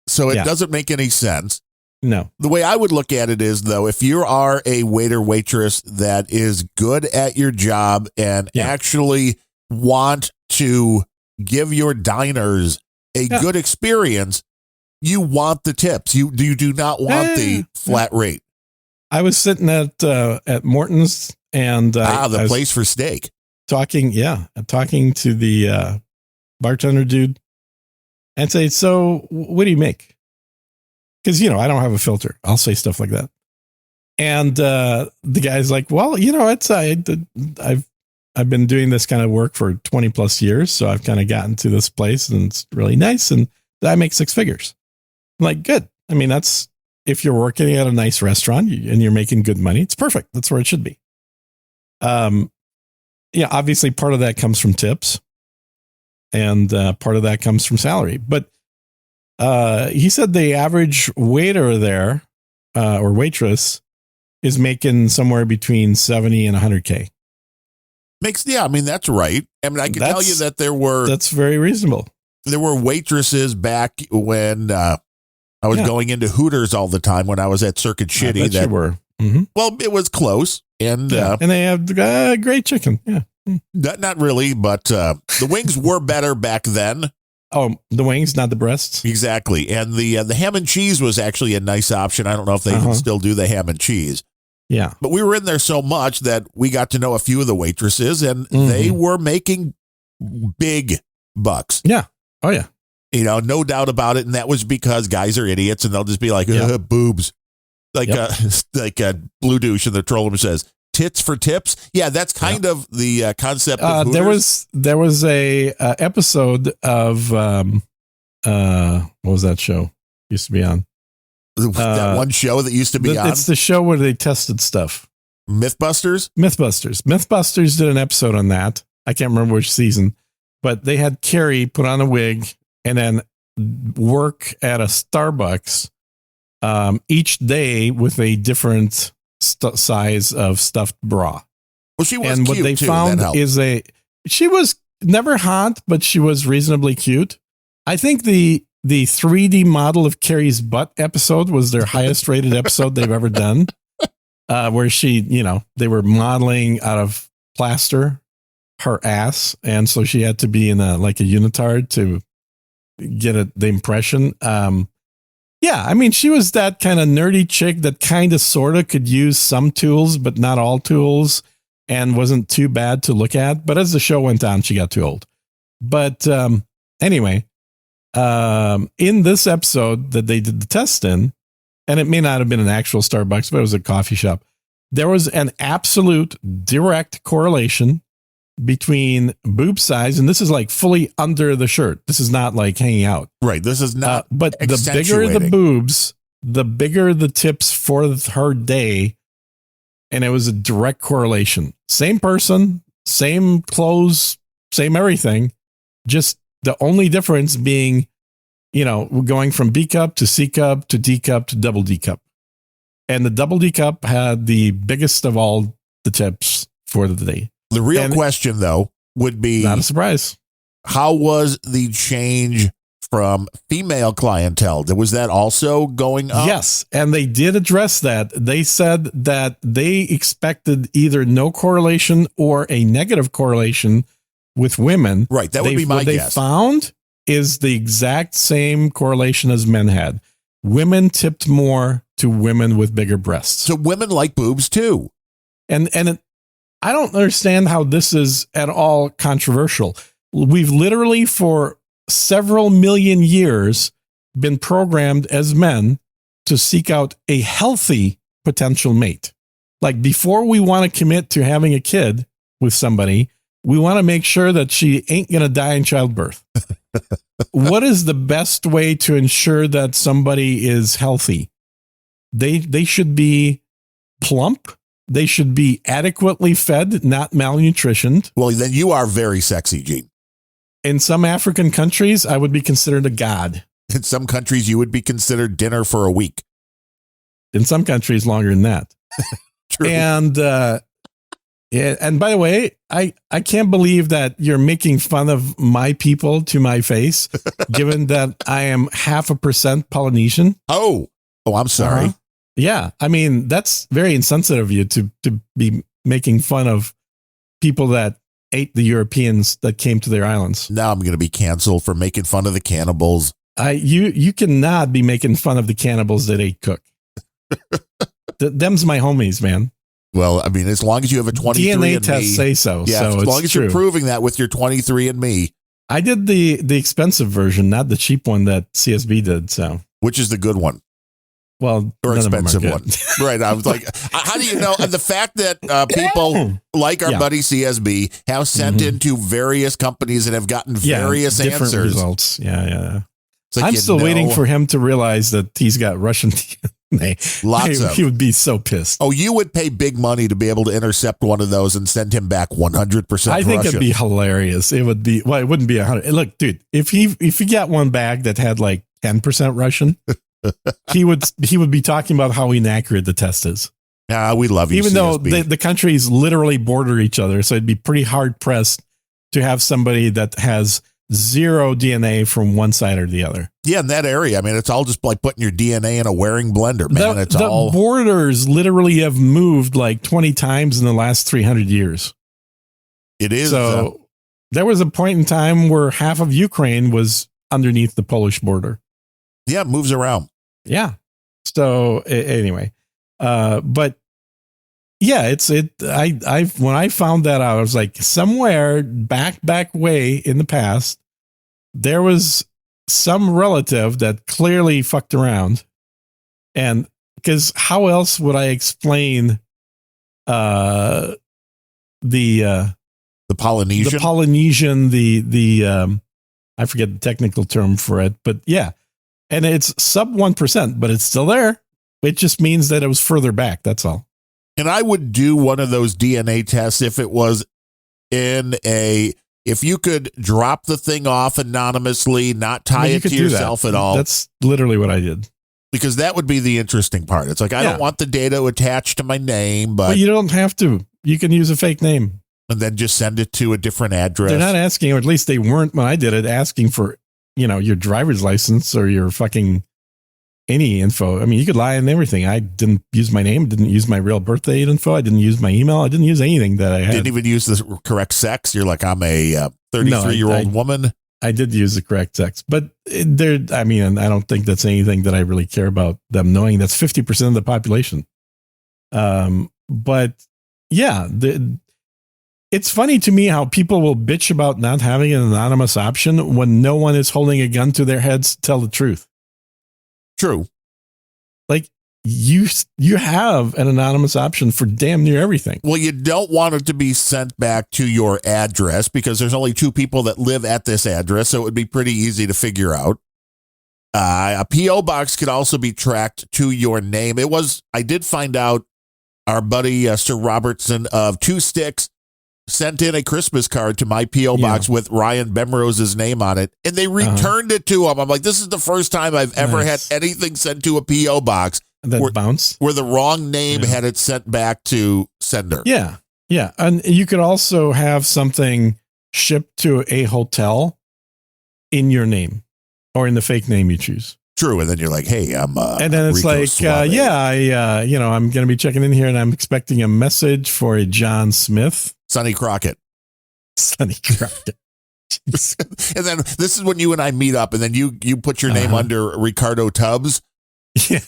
So it doesn't make any sense. No. The way I would look at it is, though, if you are a waiter, waitress that is good at your job and actually want to give your diners a good experience, you want the tips. You do not want the flat rate. I was sitting at Morton's and the place for steak. Talking to the bartender dude and say, "So, what do you make?" Because, you know, I don't have a filter. I'll say stuff like that. And the guy's like, "Well, you know, I've been doing this kind of work for 20 plus years, so I've kind of gotten to this place, and it's really nice, and I make 6 figures." I'm like, good. I mean, that's if you're working at a nice restaurant and you're making good money, it's perfect. That's where it should be. Yeah, obviously part of that comes from tips, and part of that comes from salary. But he said the average waiter there or waitress is making somewhere between 70 and 100K. I mean, that's right. I mean, I can tell you that that's very reasonable. There were waitresses back when I was going into Hooters all the time when I was at Circuit Shitty. That were. Mm-hmm. Well, it was close. And they have great chicken. Yeah. Not really, but the wings were better back then. Oh, the wings, not the breasts? Exactly. And the ham and cheese was actually a nice option. I don't know if they even still do the ham and cheese. Yeah. But we were in there so much that we got to know a few of the waitresses, and they were making big bucks. Yeah. Oh, yeah. You know, no doubt about it. And that was because guys are idiots, and they'll just be like, boobs. Like Blue Douche in the Troll Room says, tits for tips. Yeah, that's kind of the concept of Hooters. There was a episode of what was that show used to be on? That one show that used to be on? It's the show where they tested stuff. Mythbusters? Mythbusters did an episode on that. I can't remember which season, but they had Carrie put on a wig and then work at a Starbucks each day with a different size of stuffed bra. Well, she was and cute, what they too. found is she was never hot, but she was reasonably cute. I think the 3D model of Carrie's butt episode was their highest rated episode they've ever done, where they were modeling out of plaster her ass, and so she had to be in a unitard to get the impression. Yeah, I mean, she was that kind of nerdy chick that kind of sort of could use some tools, but not all tools, and wasn't too bad to look at. But as the show went on, she got too old. But anyway, in this episode that they did the test in, and it may not have been an actual Starbucks, but it was a coffee shop, there was an absolute direct correlation between boob size, and this is like fully under the shirt. This is not like hanging out. Right. This is not. But the bigger the boobs, the bigger the tips for her day. And it was a direct correlation. Same person, same clothes, same everything. Just the only difference being, going from B cup to C cup to D cup to double D cup. And the Double D Cup had the biggest of all the tips for the day. The real question, though, would be not a surprise. How was the change from female clientele? Was that also going up? Yes, and they did address that. They said that they expected either no correlation or a negative correlation with women. Right, that would be my guess. What they found is the exact same correlation as men had. Women tipped more to women with bigger breasts. So women like boobs too. And I don't understand how this is at all controversial. We've literally for several million years been programmed as men to seek out a healthy potential mate. Like before we want to commit to having a kid with somebody, we want to make sure that she ain't going to die in childbirth. What is the best way to ensure that somebody is healthy? They should be plump. They should be adequately fed, not malnutritioned. Well, then you are very sexy, Gene. In some African countries, I would be considered a god. In some countries, you would be considered dinner for a week. In some countries, longer than that. True. And and by the way, I can't believe that you're making fun of my people to my face, given that I am 0.5% Polynesian. Oh, I'm sorry. Uh-huh. Yeah, I mean, that's very insensitive of you to be making fun of people that ate the Europeans that came to their islands. Now I'm going to be canceled for making fun of the cannibals. You cannot be making fun of the cannibals that ate Cook. Them's my homies, man. Well, I mean, as long as you have a 23andMe. DNA tests say so. Yeah, so as long as you're proving that with your 23andMe. I did the expensive version, not the cheap one that CSB did. So, which is the good one? Well, or expensive one. Right. I was like, how do you know? The fact that people like our buddy CSB have sent into various companies and have gotten various different answers. Results. Yeah. Like, I'm still waiting for him to realize that he's got Russian DNA. Lots of. He would be so pissed. Oh, you would pay big money to be able to intercept one of those and send him back 100%. I think it'd be hilarious. It would be. Well, it wouldn't be 100. Look, dude, if he got one back that had like 10% Russian, he would be talking about how inaccurate the test is. Yeah, we love you. Even though the countries literally border each other, so it'd be pretty hard pressed to have somebody that has zero DNA from one side or the other. Yeah, in that area. I mean, it's all just like putting your DNA in a Waring blender, man. The borders literally have moved like 20 times in the last 300 years. It is. So there was a point in time where half of Ukraine was underneath the Polish border. Yeah, it moves around. Yeah. So anyway, but yeah, I when I found that out, I was like, somewhere back way in the past, there was some relative that clearly fucked around. And because how else would I explain the Polynesian, I forget the technical term for it, but yeah. And it's sub 1%, but it's still there. It just means that it was further back. That's all. And I would do one of those DNA tests if it was if you could drop the thing off anonymously, not tie it to yourself at all. That's literally what I did. Because that would be the interesting part. It's like, I don't want the data attached to my name, but you don't have to. You can use a fake name. And then just send it to a different address. They're not asking, or at least they weren't when I did it, asking for, your driver's license or your fucking any info. I mean, you could lie and everything. I didn't use my name, didn't use my real birthday info. I didn't use my email. I didn't use anything that I had. Didn't even use the correct sex. You're like, I'm a 33-year-old woman. I did use the correct sex, but I don't think that's anything that I really care about them knowing. That's 50% of the population. But yeah, it's funny to me how people will bitch about not having an anonymous option when no one is holding a gun to their heads to tell the truth. True. Like you have an anonymous option for damn near everything. Well, you don't want it to be sent back to your address because there's only 2 people that live at this address. So it would be pretty easy to figure out. A P.O. box could also be tracked to your name. I did find out our buddy, Sir Robertson of Two Sticks, sent in a Christmas card to my P.O. box with Ryan Bemrose's name on it, and they returned it to him. I'm like, this is the first time I've ever had anything sent to a P.O. box that bounce. Where the wrong name had it sent back to sender. Yeah. Yeah. And you could also have something shipped to a hotel in your name or in the fake name you choose. True. And then you're like, hey, I'm and then it's Rico like, Suave. I'm going to be checking in here and I'm expecting a message for a John Smith. Sonny Crockett. Sonny Crockett. And then this is when you and I meet up, and then you put your name under Ricardo Tubbs. Yeah.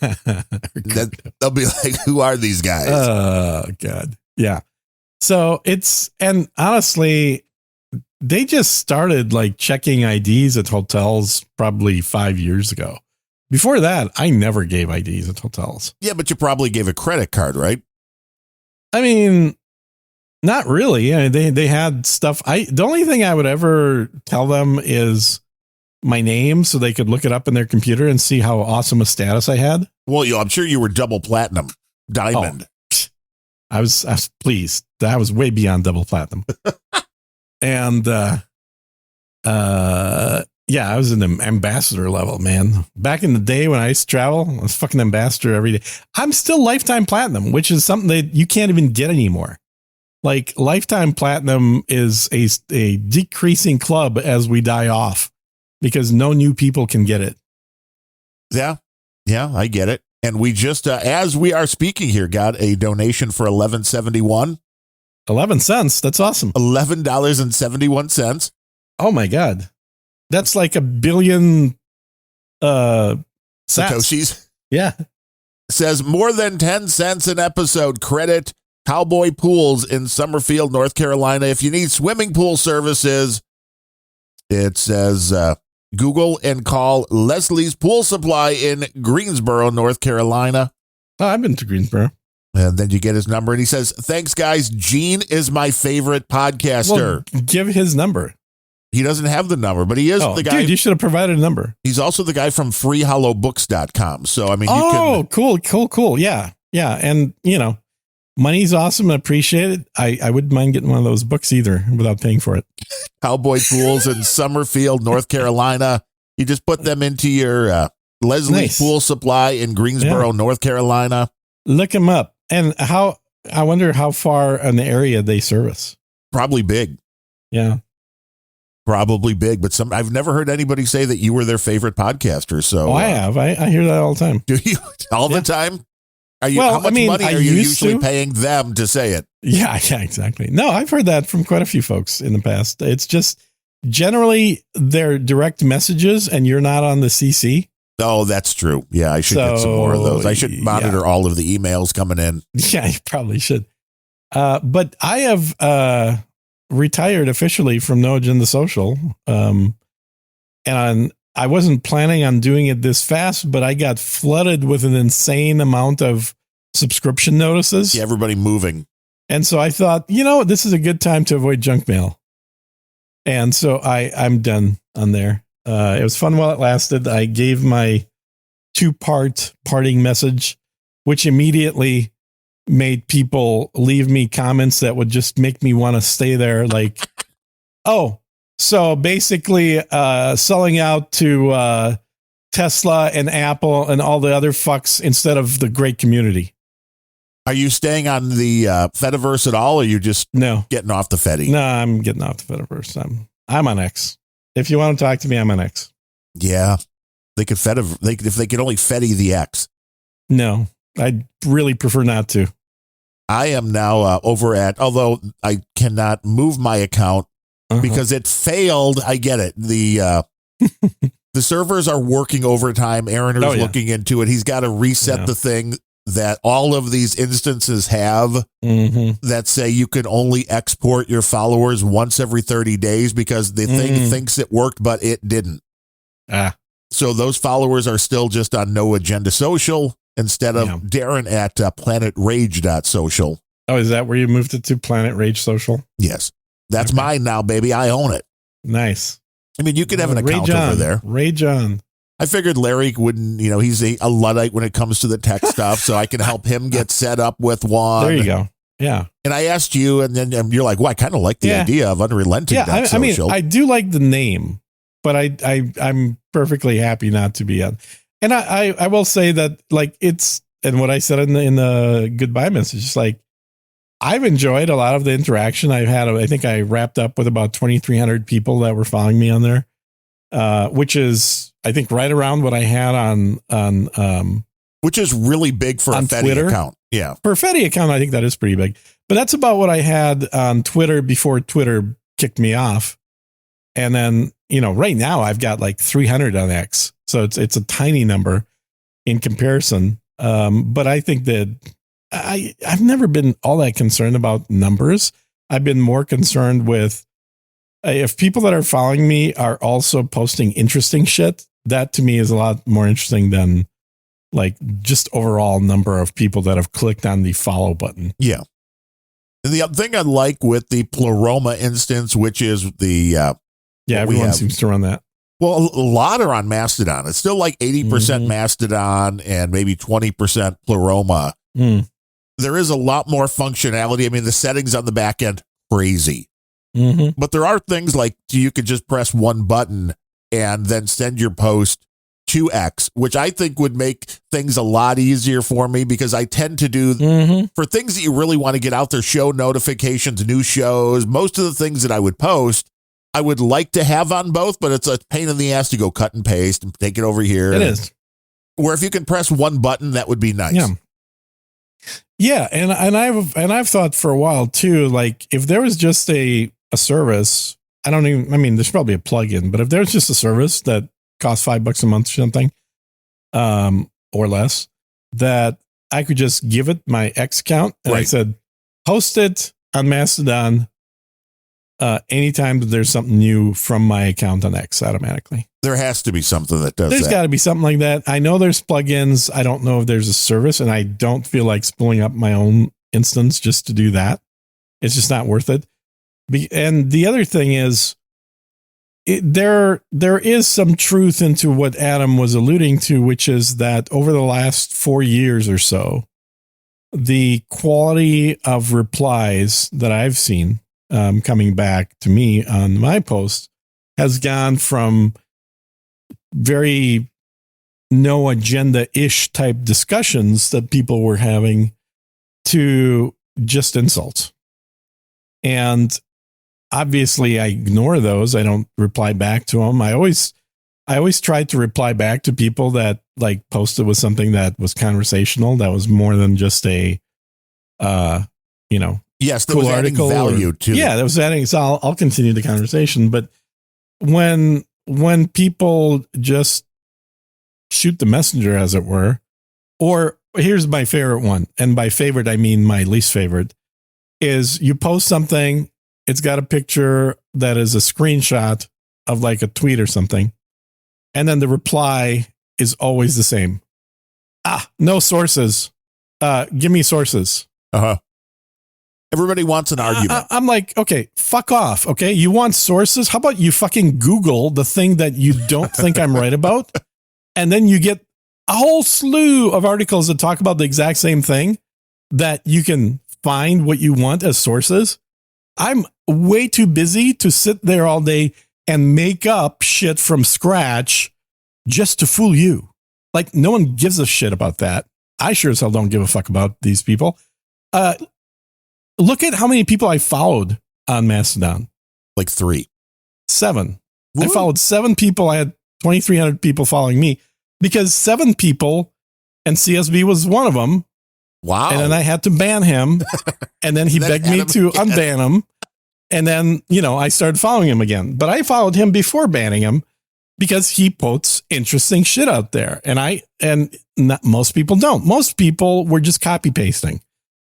Then they'll be like, who are these guys? Oh, God. Yeah. So and honestly, they just started like checking IDs at hotels probably 5 years ago. Before that, I never gave IDs at hotels. Yeah, but you probably gave a credit card, right? I mean, not really. I mean, they had stuff. The only thing I would ever tell them is my name so they could look it up in their computer and see how awesome a status I had. Well, I'm sure you were double platinum, diamond. I was pleased. That was way beyond double platinum. And I was in the ambassador level, man. Back in the day when I used to travel, I was fucking ambassador every day. I'm still lifetime platinum, which is something that you can't even get anymore. Like lifetime platinum is a decreasing club as we die off because no new people can get it. Yeah, I get it. And we just, as we are speaking here, got a donation for $11.71. 11 cents. That's awesome. $11.71. Oh my God. That's like a billion Satoshis. Yeah. Says more than 10 cents an episode. Credit Cowboy Pools in Summerfield, North Carolina. If you need swimming pool services, it says Google and call Leslie's Pool Supply in Greensboro, North Carolina. Oh, I've been to Greensboro. And then you get his number, and he says, thanks, guys. Gene is my favorite podcaster. Well, give his number. He doesn't have the number, but he is the guy. Dude, you should have provided a number. He's also the guy from freehollowbooks.com. So, I mean, you can. Cool. Yeah. And, money's awesome and appreciate it. I wouldn't mind getting one of those books either without paying for it. Cowboy Pools in Summerfield, North Carolina. You just put them into your Leslie's Pool Supply in Greensboro, North Carolina. Look them up. And I wonder how far in the area they service. Probably big. Yeah. Probably big, but I've never heard anybody say that you were their favorite podcaster. So I have. I hear that all the time. Do you? All the time? Are you? Well, how much money are you usually paying them to say it? Yeah, exactly. No, I've heard that from quite a few folks in the past. It's just generally they're direct messages and you're not on the CC. Oh, that's true. Yeah, I should get some more of those. I should monitor all of the emails coming in. Yeah, you probably should. But I have retired officially from No Agenda Social. And I wasn't planning on doing it this fast, but I got flooded with an insane amount of subscription notices. Yeah, everybody moving. And so I thought, this is a good time to avoid junk mail. And so I'm done on there. It was fun while it lasted. I gave my 2-part parting message, which immediately made people leave me comments that would just make me want to stay there. Like, so basically selling out to Tesla and Apple and all the other fucks instead of the great community. Are you staying on the Fediverse at all, or are you just getting off the Fedi? No, I'm getting off the Fediverse. I'm on X. If you want to talk to me, I'm on X. Yeah, they could if they could only Fedi the X. No, I'd really prefer not to. I am now over at, although I cannot move my account because it failed. I get it. The servers are working overtime. Aaron is looking into it. He's got to reset the thing that all of these instances have that say you can only export your followers once every 30 days because the thing thinks it worked, but it didn't. So those followers are still just on No Agenda Social instead of Darren at planetrage.social. Oh, is that where you moved it to? Planet Rage Social? Yes. That's mine now, baby. I own it. Nice. I mean, you could have an account over there. Rage on. I figured Larry wouldn't, he's a Luddite when it comes to the tech stuff, so I can help him get set up with one. There you go. Yeah. And I asked you, and then you're like, well, I kind of like the idea of unrelenting. Yeah, I mean, I do like the name, but I'm perfectly happy not to be on. And I will say that, like, it's and what I said in the goodbye message is like, I've enjoyed a lot of the interaction I've had. I think I wrapped up with about 2,300 people that were following me on there, which is, I think, right around what I had on which is really big for a Fetty Twitter account. Yeah. For a Fetty account, I think that is pretty big. But that's about what I had on Twitter before Twitter kicked me off. And then, right now I've got like 300 on X. So it's a tiny number in comparison. But I think that I've never been all that concerned about numbers. I've been more concerned with if people that are following me are also posting interesting shit. That to me is a lot more interesting than like just overall number of people that have clicked on the follow button. Yeah. And the other thing I like with the Pleroma instance, which is the everyone seems to run that. Well, a lot are on Mastodon. It's still like 80% Mastodon and maybe 20% Pleroma. There is a lot more functionality. I mean, the settings on the back end, crazy. But there are things like you could just press one button and then send your post to X, which I think would make things a lot easier for me because I tend to do for things that you really want to get out there, show notifications, new shows, most of the things that I would post, I would like to have on both, but it's a pain in the ass to go cut and paste and take it over here. It is. Where if you can press one button, that would be nice. Yeah. Yeah, and I've thought for a while too, like if there was just a service, there's probably a plugin, but if there's just a service that costs $5 a month or something, or less, that I could just give it my X account and I said, post it on Mastodon anytime that there's something new from my account on X automatically. There has to be something that does There's got to be something like that. I know there's plugins. I don't know if there's a service, and I don't feel like spooling up my own instance just to do that. It's just not worth it. And the other thing is, there is some truth into what Adam was alluding to, which is that over the last 4 years or so, the quality of replies that I've seen coming back to me on my post has gone from very no agenda-ish type discussions that people were having to just insults. And obviously I ignore those. I don't reply back to them. I always try to reply back to people that like posted with something that was conversational, that was more than just a yes, cool article value to that was adding. So I'll continue the conversation. But when people just shoot the messenger, as it were, or here's my favorite one, and by favorite I mean my least favorite, is you post something, it's got a picture that is a screenshot of like a tweet or something, and then the reply is always the same. No sources. Give me sources. Everybody wants an argument. I'm like, okay, fuck off. Okay. You want sources? How about you fucking Google the thing that you don't think I'm right about? And then you get a whole slew of articles that talk about the exact same thing that you can find what you want as sources. I'm way too busy to sit there all day and make up shit from scratch just to fool you. Like no one gives a shit about that. I sure as hell don't give a fuck about these people. Look at how many people I followed on Mastodon. Like 3. 7. Woo. I followed 7 people. I had 2,300 people following me because 7 people, and CSB was one of them. Wow. And then I had to ban him. And then he begged me to unban him. And then, I started following him again. But I followed him before banning him because he posts interesting shit out there. And not, most people don't. Most people were just copy pasting.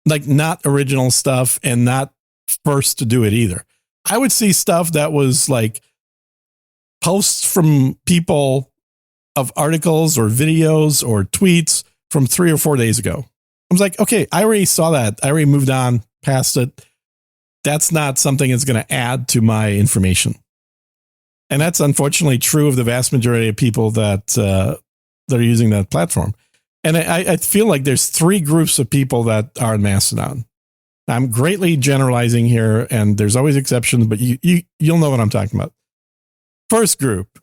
Like not original stuff and not first to do it either. I would see stuff that was like posts from people of articles or videos or tweets from 3 or 4 days ago. I was like, okay, I already saw that. I already moved on past it. That's not something that's going to add to my information. And that's unfortunately true of the vast majority of people that are using that platform. And I feel like there's 3 groups of people that are in Mastodon. I'm greatly generalizing here, and there's always exceptions, but you'll know what I'm talking about. First group,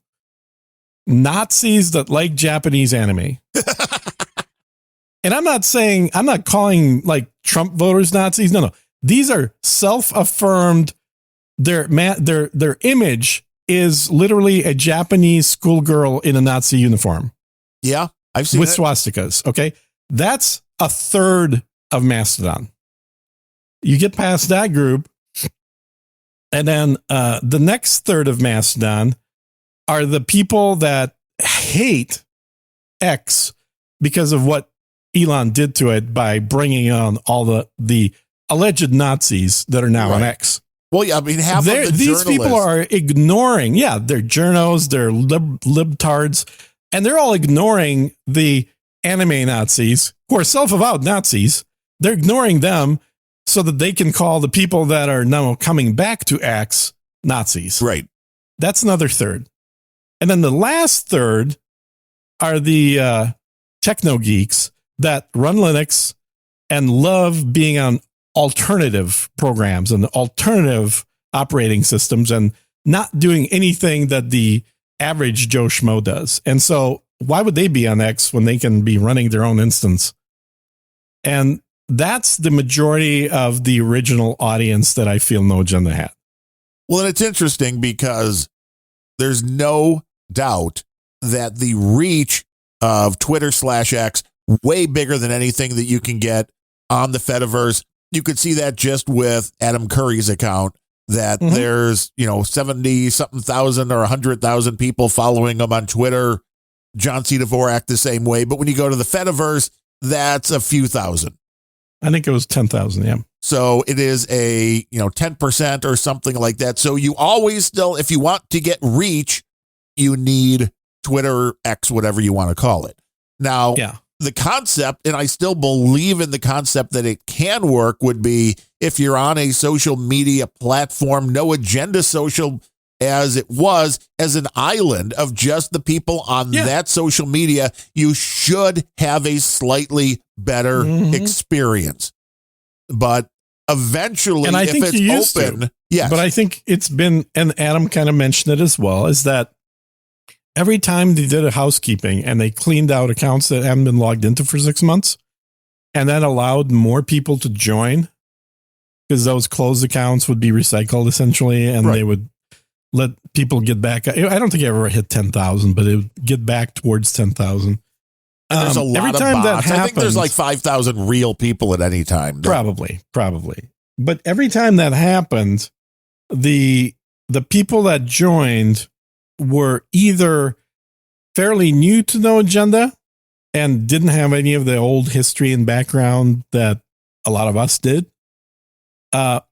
Nazis that like Japanese anime. And I'm not calling like Trump voters Nazis. No. These are self-affirmed. Their image is literally a Japanese schoolgirl in a Nazi uniform. Yeah, I've seen with it. swastikas. Okay. That's a third of Mastodon. You get past that group, and then the next third of Mastodon are the people that hate X because of what Elon did to it by bringing on all the alleged Nazis that are now on X. Well, yeah, I mean, half of the these people are ignoring, they're journos, they're libtards, and they're all ignoring the anime Nazis who are self-avowed Nazis. They're ignoring them so that they can call the people that are now coming back to X Nazis. Right. That's another third. And then the last third are the techno geeks that run Linux and love being on alternative programs and alternative operating systems and not doing anything that the average Joe Schmo does. And so why would they be on X when they can be running their own instance? And that's the majority of the original audience that I feel No Agenda had. Well, and it's interesting because there's no doubt that the reach of Twitter/X way bigger than anything that you can get on the Fediverse. You could see that just with Adam Curry's account, that there's, 70 something thousand or 100,000 people following him on Twitter. John C. Dvorak the same way. But when you go to the Fediverse, that's a few thousand. I think it was 10,000. Yeah. So it is a, 10% or something like that. So you always still, if you want to get reach, you need Twitter, X, whatever you want to call it. Now, the concept, and I still believe in the concept that it can work, would be if you're on a social media platform, No Agenda Social, as it was, as an island of just the people on that social media, you should have a slightly better experience. But eventually, and I think if it's open, yes. But I think it's been, and Adam kind of mentioned it as well, is that every time they did a housekeeping and they cleaned out accounts that haven't been logged into for 6 months, and that allowed more people to join, because those closed accounts would be recycled essentially, and they would let people get back. I don't think I ever hit 10,000, but it would get back towards 10,000. There's a lot every of time bots. that happens, I think there's like 5,000 real people at any time. Probably. But every time that happened, the people that joined were either fairly new to No Agenda and didn't have any of the old history and background that a lot of us did,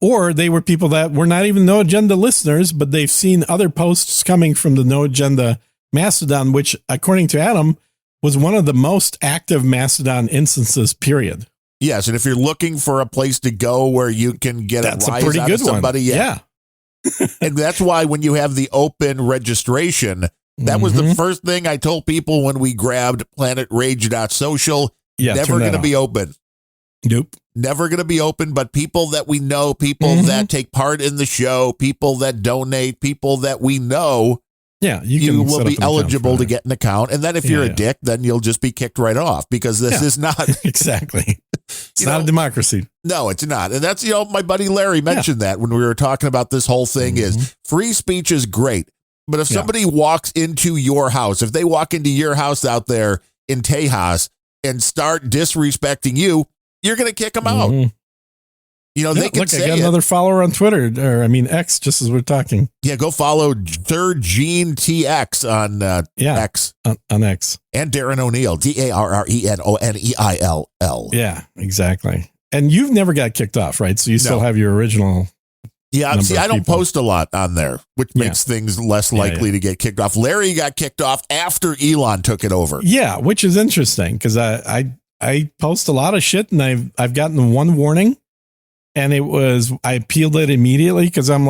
or they were people that were not even No Agenda listeners, but they've seen other posts coming from the No Agenda Mastodon, which, according to Adam, was one of the most active Mastodon instances, period. Yes, and if you're looking for a place to go where you can get that's a rise a pretty out good of somebody, one. And that's why when you have the open registration, that was the first thing I told people when we grabbed planetrage.social. Never going to be open. Nope. Never going to be open, but people that we know, people that take part in the show, people that donate, people that we know, you will be eligible to get an account. And then if you're a dick, then you'll just be kicked right off, because this is not exactly. It's not a democracy. No, it's not. And that's, my buddy Larry mentioned that when we were talking about this whole thing is free speech is great. But if somebody walks into your house, if they walk into your house out there in Tejas and start disrespecting you, you're going to kick them out. They can say I got another follower on Twitter, or X, just as we're talking. Yeah, go follow Third Gene TX on X. On X. And Darren O'Neill, DarrenOneil. Yeah, exactly. And you've never got kicked off, right? So you still have your original. Yeah, see, I don't post a lot on there, which makes things less likely to get kicked off. Larry got kicked off after Elon took it over. Yeah, which is interesting, because I post a lot of shit, and I've gotten one warning. And I appealed it immediately, because I'm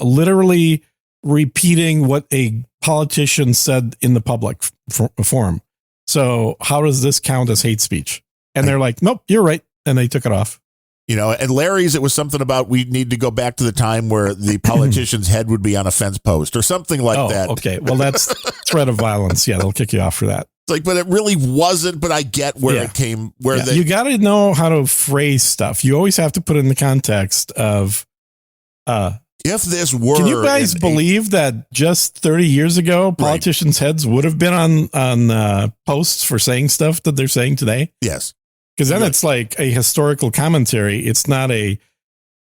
literally repeating what a politician said in the public forum. So how does this count as hate speech? And they're like, nope, you're right. And they took it off. And Larry's, it was something about we need to go back to the time where the politician's head would be on a fence post or something like that. Okay. Well, that's threat of violence. Yeah, they'll kick you off for that. like, but it really wasn't. But I get where it came. You got to know how to phrase stuff. You always have to put it in the context of. If this were, can you guys believe that just 30 years ago, politicians' heads would have been on posts for saying stuff that they're saying today? Yes, because then it's like a historical commentary. It's not a.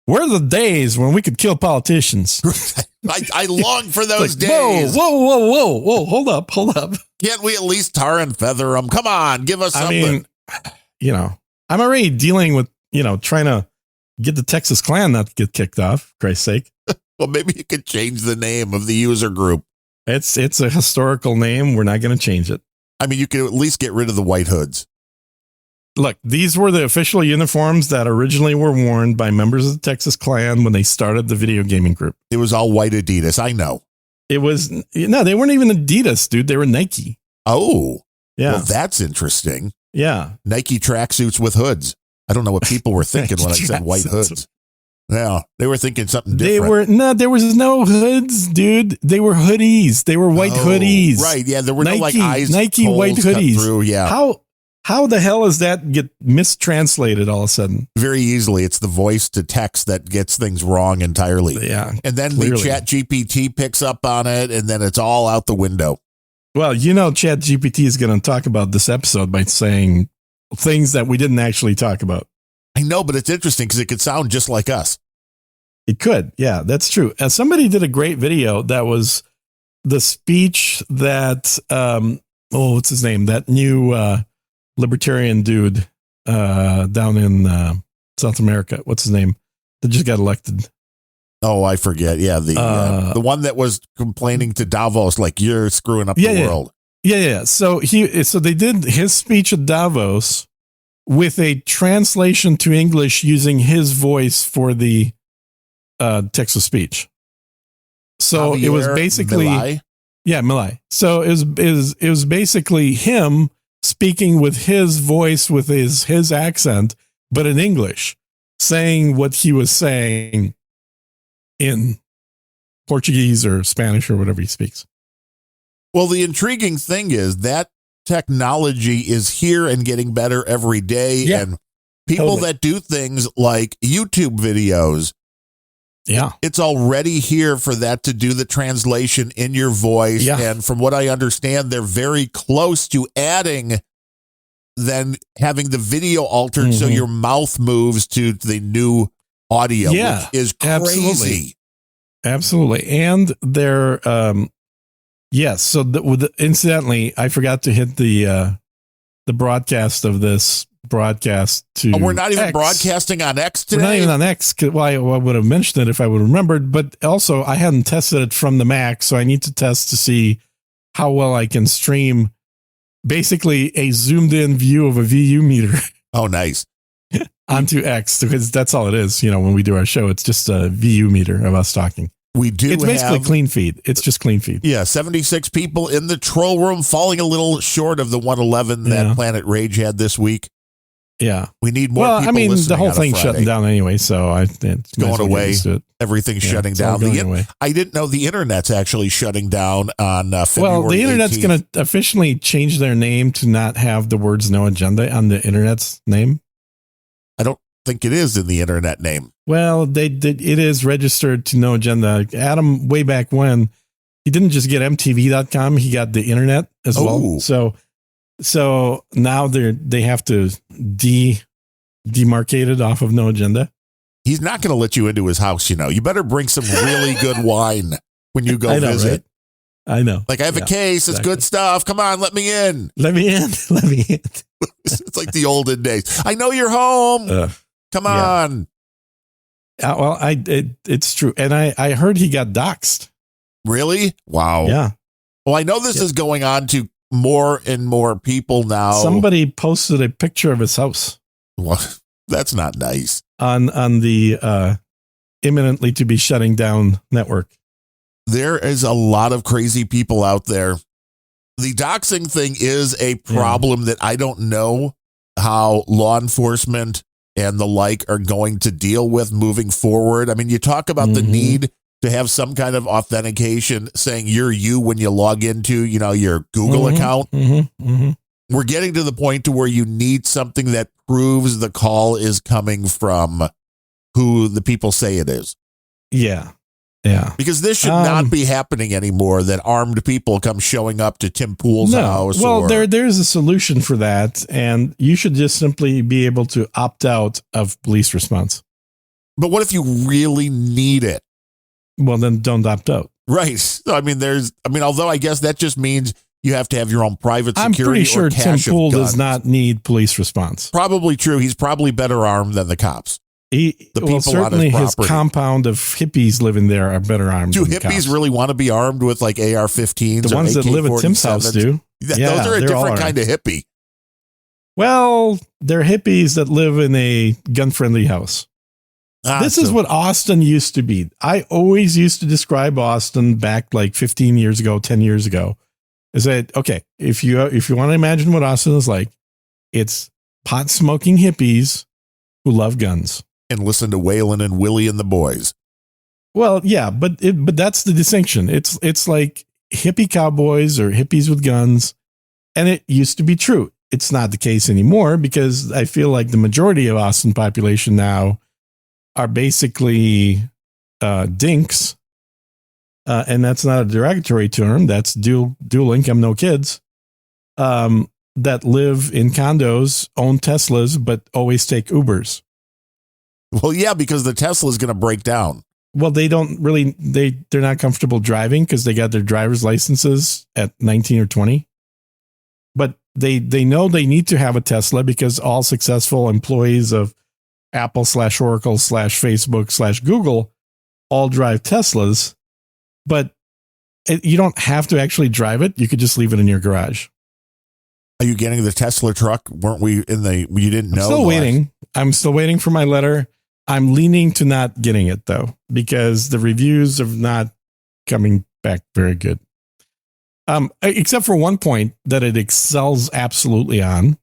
Where are the days when we could kill politicians? I long for those days. Whoa. Hold up. Can't we at least tar and feather them? Come on, give us something. I mean, I'm already dealing with, trying to get the Texas Klan not to get kicked off, for Christ's sake. Well, maybe you could change the name of the user group. It's a historical name. We're not going to change it. I mean, you could at least get rid of the white hoods. Look, these were the official uniforms that originally were worn by members of the Texas Klan when they started the video gaming group. It was all white Adidas. I know. They weren't even Adidas, dude. They were Nike. Oh, yeah. Well, that's interesting. Yeah. Nike tracksuits with hoods. I don't know what people were thinking when I said white hoods. Yeah, they were thinking something different. There was no hoods, dude. They were hoodies. They were white hoodies. Right. Yeah. There were no eyes. Nike white hoodies. Through, yeah. How the hell does that get mistranslated all of a sudden? Very easily. It's the voice to text that gets things wrong entirely. Yeah. And then the Chat GPT picks up on it, and then it's all out the window. Well, Chat GPT is going to talk about this episode by saying things that we didn't actually talk about. I know, but it's interesting because it could sound just like us. It could. Yeah, that's true. And somebody did a great video that was the speech that, what's his name? That new libertarian dude down in South America. What's his name? That just got elected. Oh, I forget. Yeah, the one that was complaining to Davos, like, you're screwing up the world. Yeah. So they did his speech at Davos with a translation to English using his voice for the text to speech. So Javier it was basically Milei. So it was basically him speaking with his voice, with his accent, but in English, saying what he was saying in Portuguese or Spanish or whatever he speaks. Well, the intriguing thing is that technology is here and getting better every day. Yeah, and people that do things like YouTube videos, it's already here for that to do the translation in your voice. Yeah. And from what I understand, they're very close to adding, then having the video altered so your mouth moves to the new audio, which is crazy. Absolutely. And they're, yes. So incidentally, I forgot to hit the broadcast of this broadcast to we're not even X. broadcasting on X today. We're not even on X. Well, I would have mentioned it if I would have remembered, but also I hadn't tested it from the Mac, so I need to test to see how well I can stream basically a zoomed in view of a VU meter. Oh, nice. Onto X, because that's all it is. When we do our show, it's just a VU meter of us talking. It's basically clean feed. It's just clean feed. Yeah, 76 people in the troll room, falling a little short of the 111 that Planet Rage had this week. Yeah, we need more. Well, people I mean, the whole thing's shutting down anyway, so it's going away. Everything's shutting down. I didn't know the internet's actually shutting down on February. Well, the internet's going to officially change their name to not have the words "no agenda" on the internet's name. I don't think it is in the internet name. Well, it is registered to no agenda. Adam, way back when, he didn't just get MTV.com; he got the internet as well. So now they have to demarcate it off of no agenda. He's not going to let you into his house. You better bring some really good wine when you go visit. Right? I know. Like, I have a case. It's good stuff. Come on, let me in. Let me in. It's like the olden days. I know you're home. Come on. Well, it's true. And I heard he got doxxed. Really? Wow. Yeah. Well, I know this is going on to more and more people now. Somebody posted a picture of his house. Well, that's not nice. On the imminently to be shutting down network. There is a lot of crazy people out there. The doxing thing is a problem that I don't know how law enforcement and the like are going to deal with moving forward. I mean, you talk about the need to have some kind of authentication saying you're you when you log into, your Google account. We're getting to the point to where you need something that proves the call is coming from who the people say it is. Yeah. Because this should not be happening anymore, that armed people come showing up to Tim Pool's house. Well, there's a solution for that, and you should just simply be able to opt out of police response. But what if you really need it? Well, then don't opt out. Right. So, although I guess that just means you have to have your own private security. I'm pretty sure Tim Pool guns. does not need police response. Probably true. He's probably better armed than the cops. Certainly his compound of hippies living there are better armed. Do than hippies cops. really want to be armed with like AR-15s? The ones that live at Tim's house do. Those are a different kind of hippie. Well, they're hippies that live in a gun-friendly house. This is what Austin used to be. I always used to describe Austin back like 15 years ago, 10 years ago. I said, okay, if you want to imagine what Austin is like, it's pot-smoking hippies who love guns. And listen to Waylon and Willie and the boys. Well, yeah, but that's the distinction. It's like hippie cowboys or hippies with guns. And it used to be true. It's not the case anymore because I feel like the majority of Austin population now are basically dinks. And that's not a derogatory term. That's dual income, no kids, that live in condos, own Teslas, but always take Ubers. Well, yeah, because the Tesla is going to break down. Well, they don't really, they're not comfortable driving because they got their driver's licenses at 19 or 20. But they know they need to have a Tesla because all successful employees of Apple / Oracle / Facebook / Google all drive Teslas. But you don't have to actually drive it. You could just leave it in your garage. Are you getting the Tesla truck? Weren't we you didn't know? I'm still waiting. I'm still waiting for my letter. I'm leaning to not getting it though, because the reviews are not coming back very good. Except for one point that it excels absolutely on.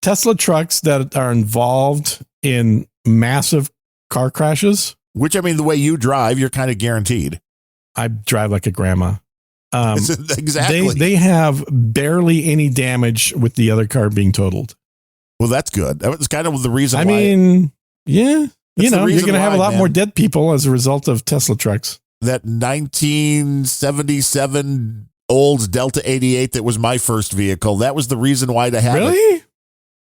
Tesla trucks that are involved in massive car crashes. Which, the way you drive, you're kind of guaranteed. I drive like a grandma. Exactly. They have barely any damage with the other car being totaled. Well, that's good. That was kind of the reason why. Yeah. You're going to have a lot more dead people as a result of Tesla trucks. That 1977 Olds Delta 88 that was my first vehicle. That was the reason why to have it. Really?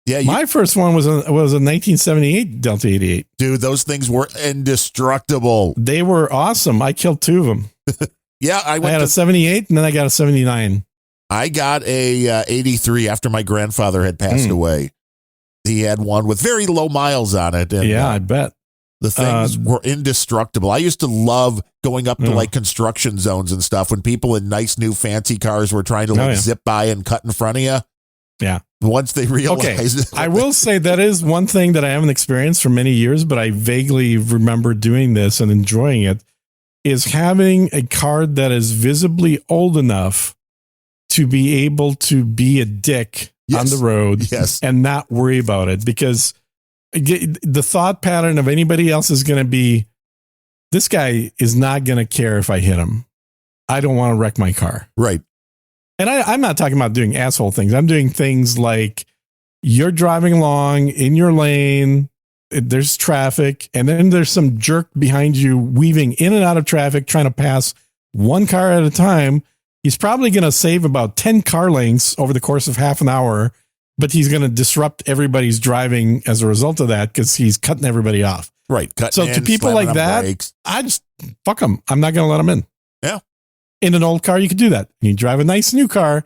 Yeah. My first one was a 1978 Delta 88. Dude, those things were indestructible. They were awesome. I killed two of them. Yeah. I had a 78 and then I got a 79. I got a 83 after my grandfather had passed away. He had one with very low miles on it. And, I bet. The things were indestructible. I used to love going up to like construction zones and stuff when people in nice new fancy cars were trying to zip by and cut in front of you. Yeah. Once they realized. I will say that is one thing that I haven't experienced for many years, but I vaguely remember doing this and enjoying it, is having a car that is visibly old enough to be able to be a dick on the road and not worry about it, because the thought pattern of anybody else is going to be, this guy is not going to care if I hit him. I don't want to wreck my car. Right. And I'm not talking about doing asshole things. I'm doing things like you're driving along in your lane, there's traffic, and then there's some jerk behind you weaving in and out of traffic, trying to pass one car at a time. He's probably going to save about 10 car lengths over the course of half an hour, but he's going to disrupt everybody's driving as a result of that because he's cutting everybody off. Right. So to people like that, I just fuck them. I'm not going to let them in. Yeah. In an old car, you could do that. You drive a nice new car.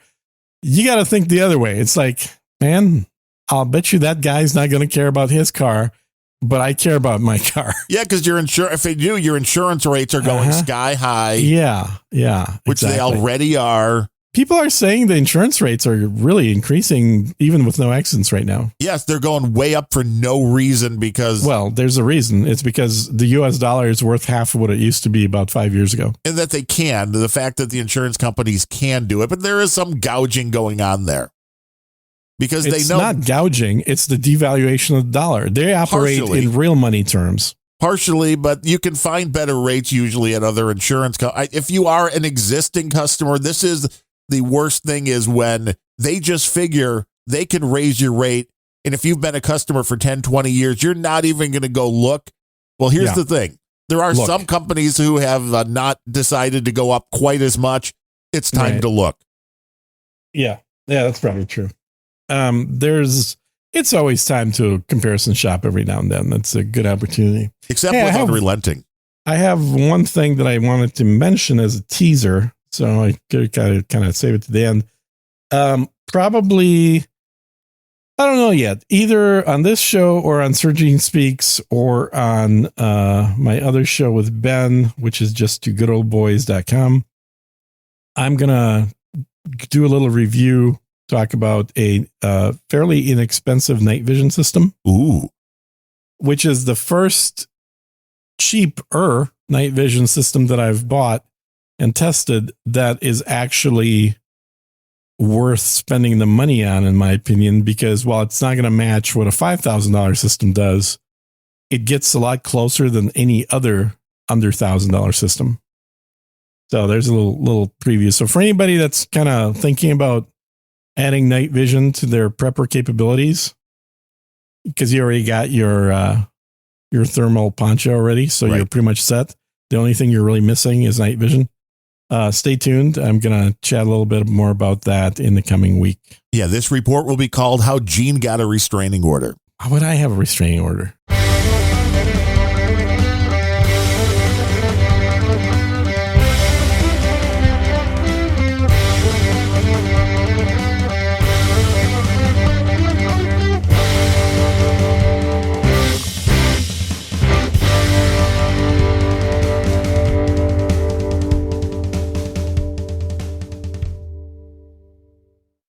You got to think the other way. It's like, man, I'll bet you that guy's not going to care about his car, but I care about my car. Yeah, because if they do, your insurance rates are going sky high. Yeah, which they already are. People are saying the insurance rates are really increasing, even with no accidents right now. Yes, they're going way up for no reason because... Well, there's a reason. It's because the U.S. dollar is worth half of what it used to be about 5 years ago. And that they can. The fact that the insurance companies can do it. But there is some gouging going on there. Because they know... It's not gouging. It's the devaluation of the dollar. They operate in real money terms. Partially, but you can find better rates usually at other insurance companies. If you are an existing customer, this is the worst thing, is when they just figure they can raise your rate. And if you've been a customer for 10, 20 years, you're not even going to go look. Well, here's the thing. There are some companies who have not decided to go up quite as much. It's time to look. Yeah, that's probably true. It's always time to comparison shop every now and then. That's a good opportunity. Except with unrelenting. I have one thing that I wanted to mention as a teaser, so I could kind of save it to the end. Probably, I don't know yet, either on this show or on Surgeon Speaks or on my other show with Ben, which is just to goodoldboys.com. I'm going to do a little review, talk about a fairly inexpensive night vision system. Ooh. Which is the first cheaper night vision system that I've bought and tested that is actually worth spending the money on, in my opinion, because while it's not going to match what a $5,000 system does, it gets a lot closer than any other under $1,000 system. So there's a little preview. So for anybody that's kind of thinking about adding night vision to their prepper capabilities, because you already got your thermal poncho already, so you're pretty much set. The only thing you're really missing is night vision. Stay tuned. I'm going to chat a little bit more about that in the coming week. Yeah, this report will be called How Gene Got a Restraining Order. How would I have a restraining order?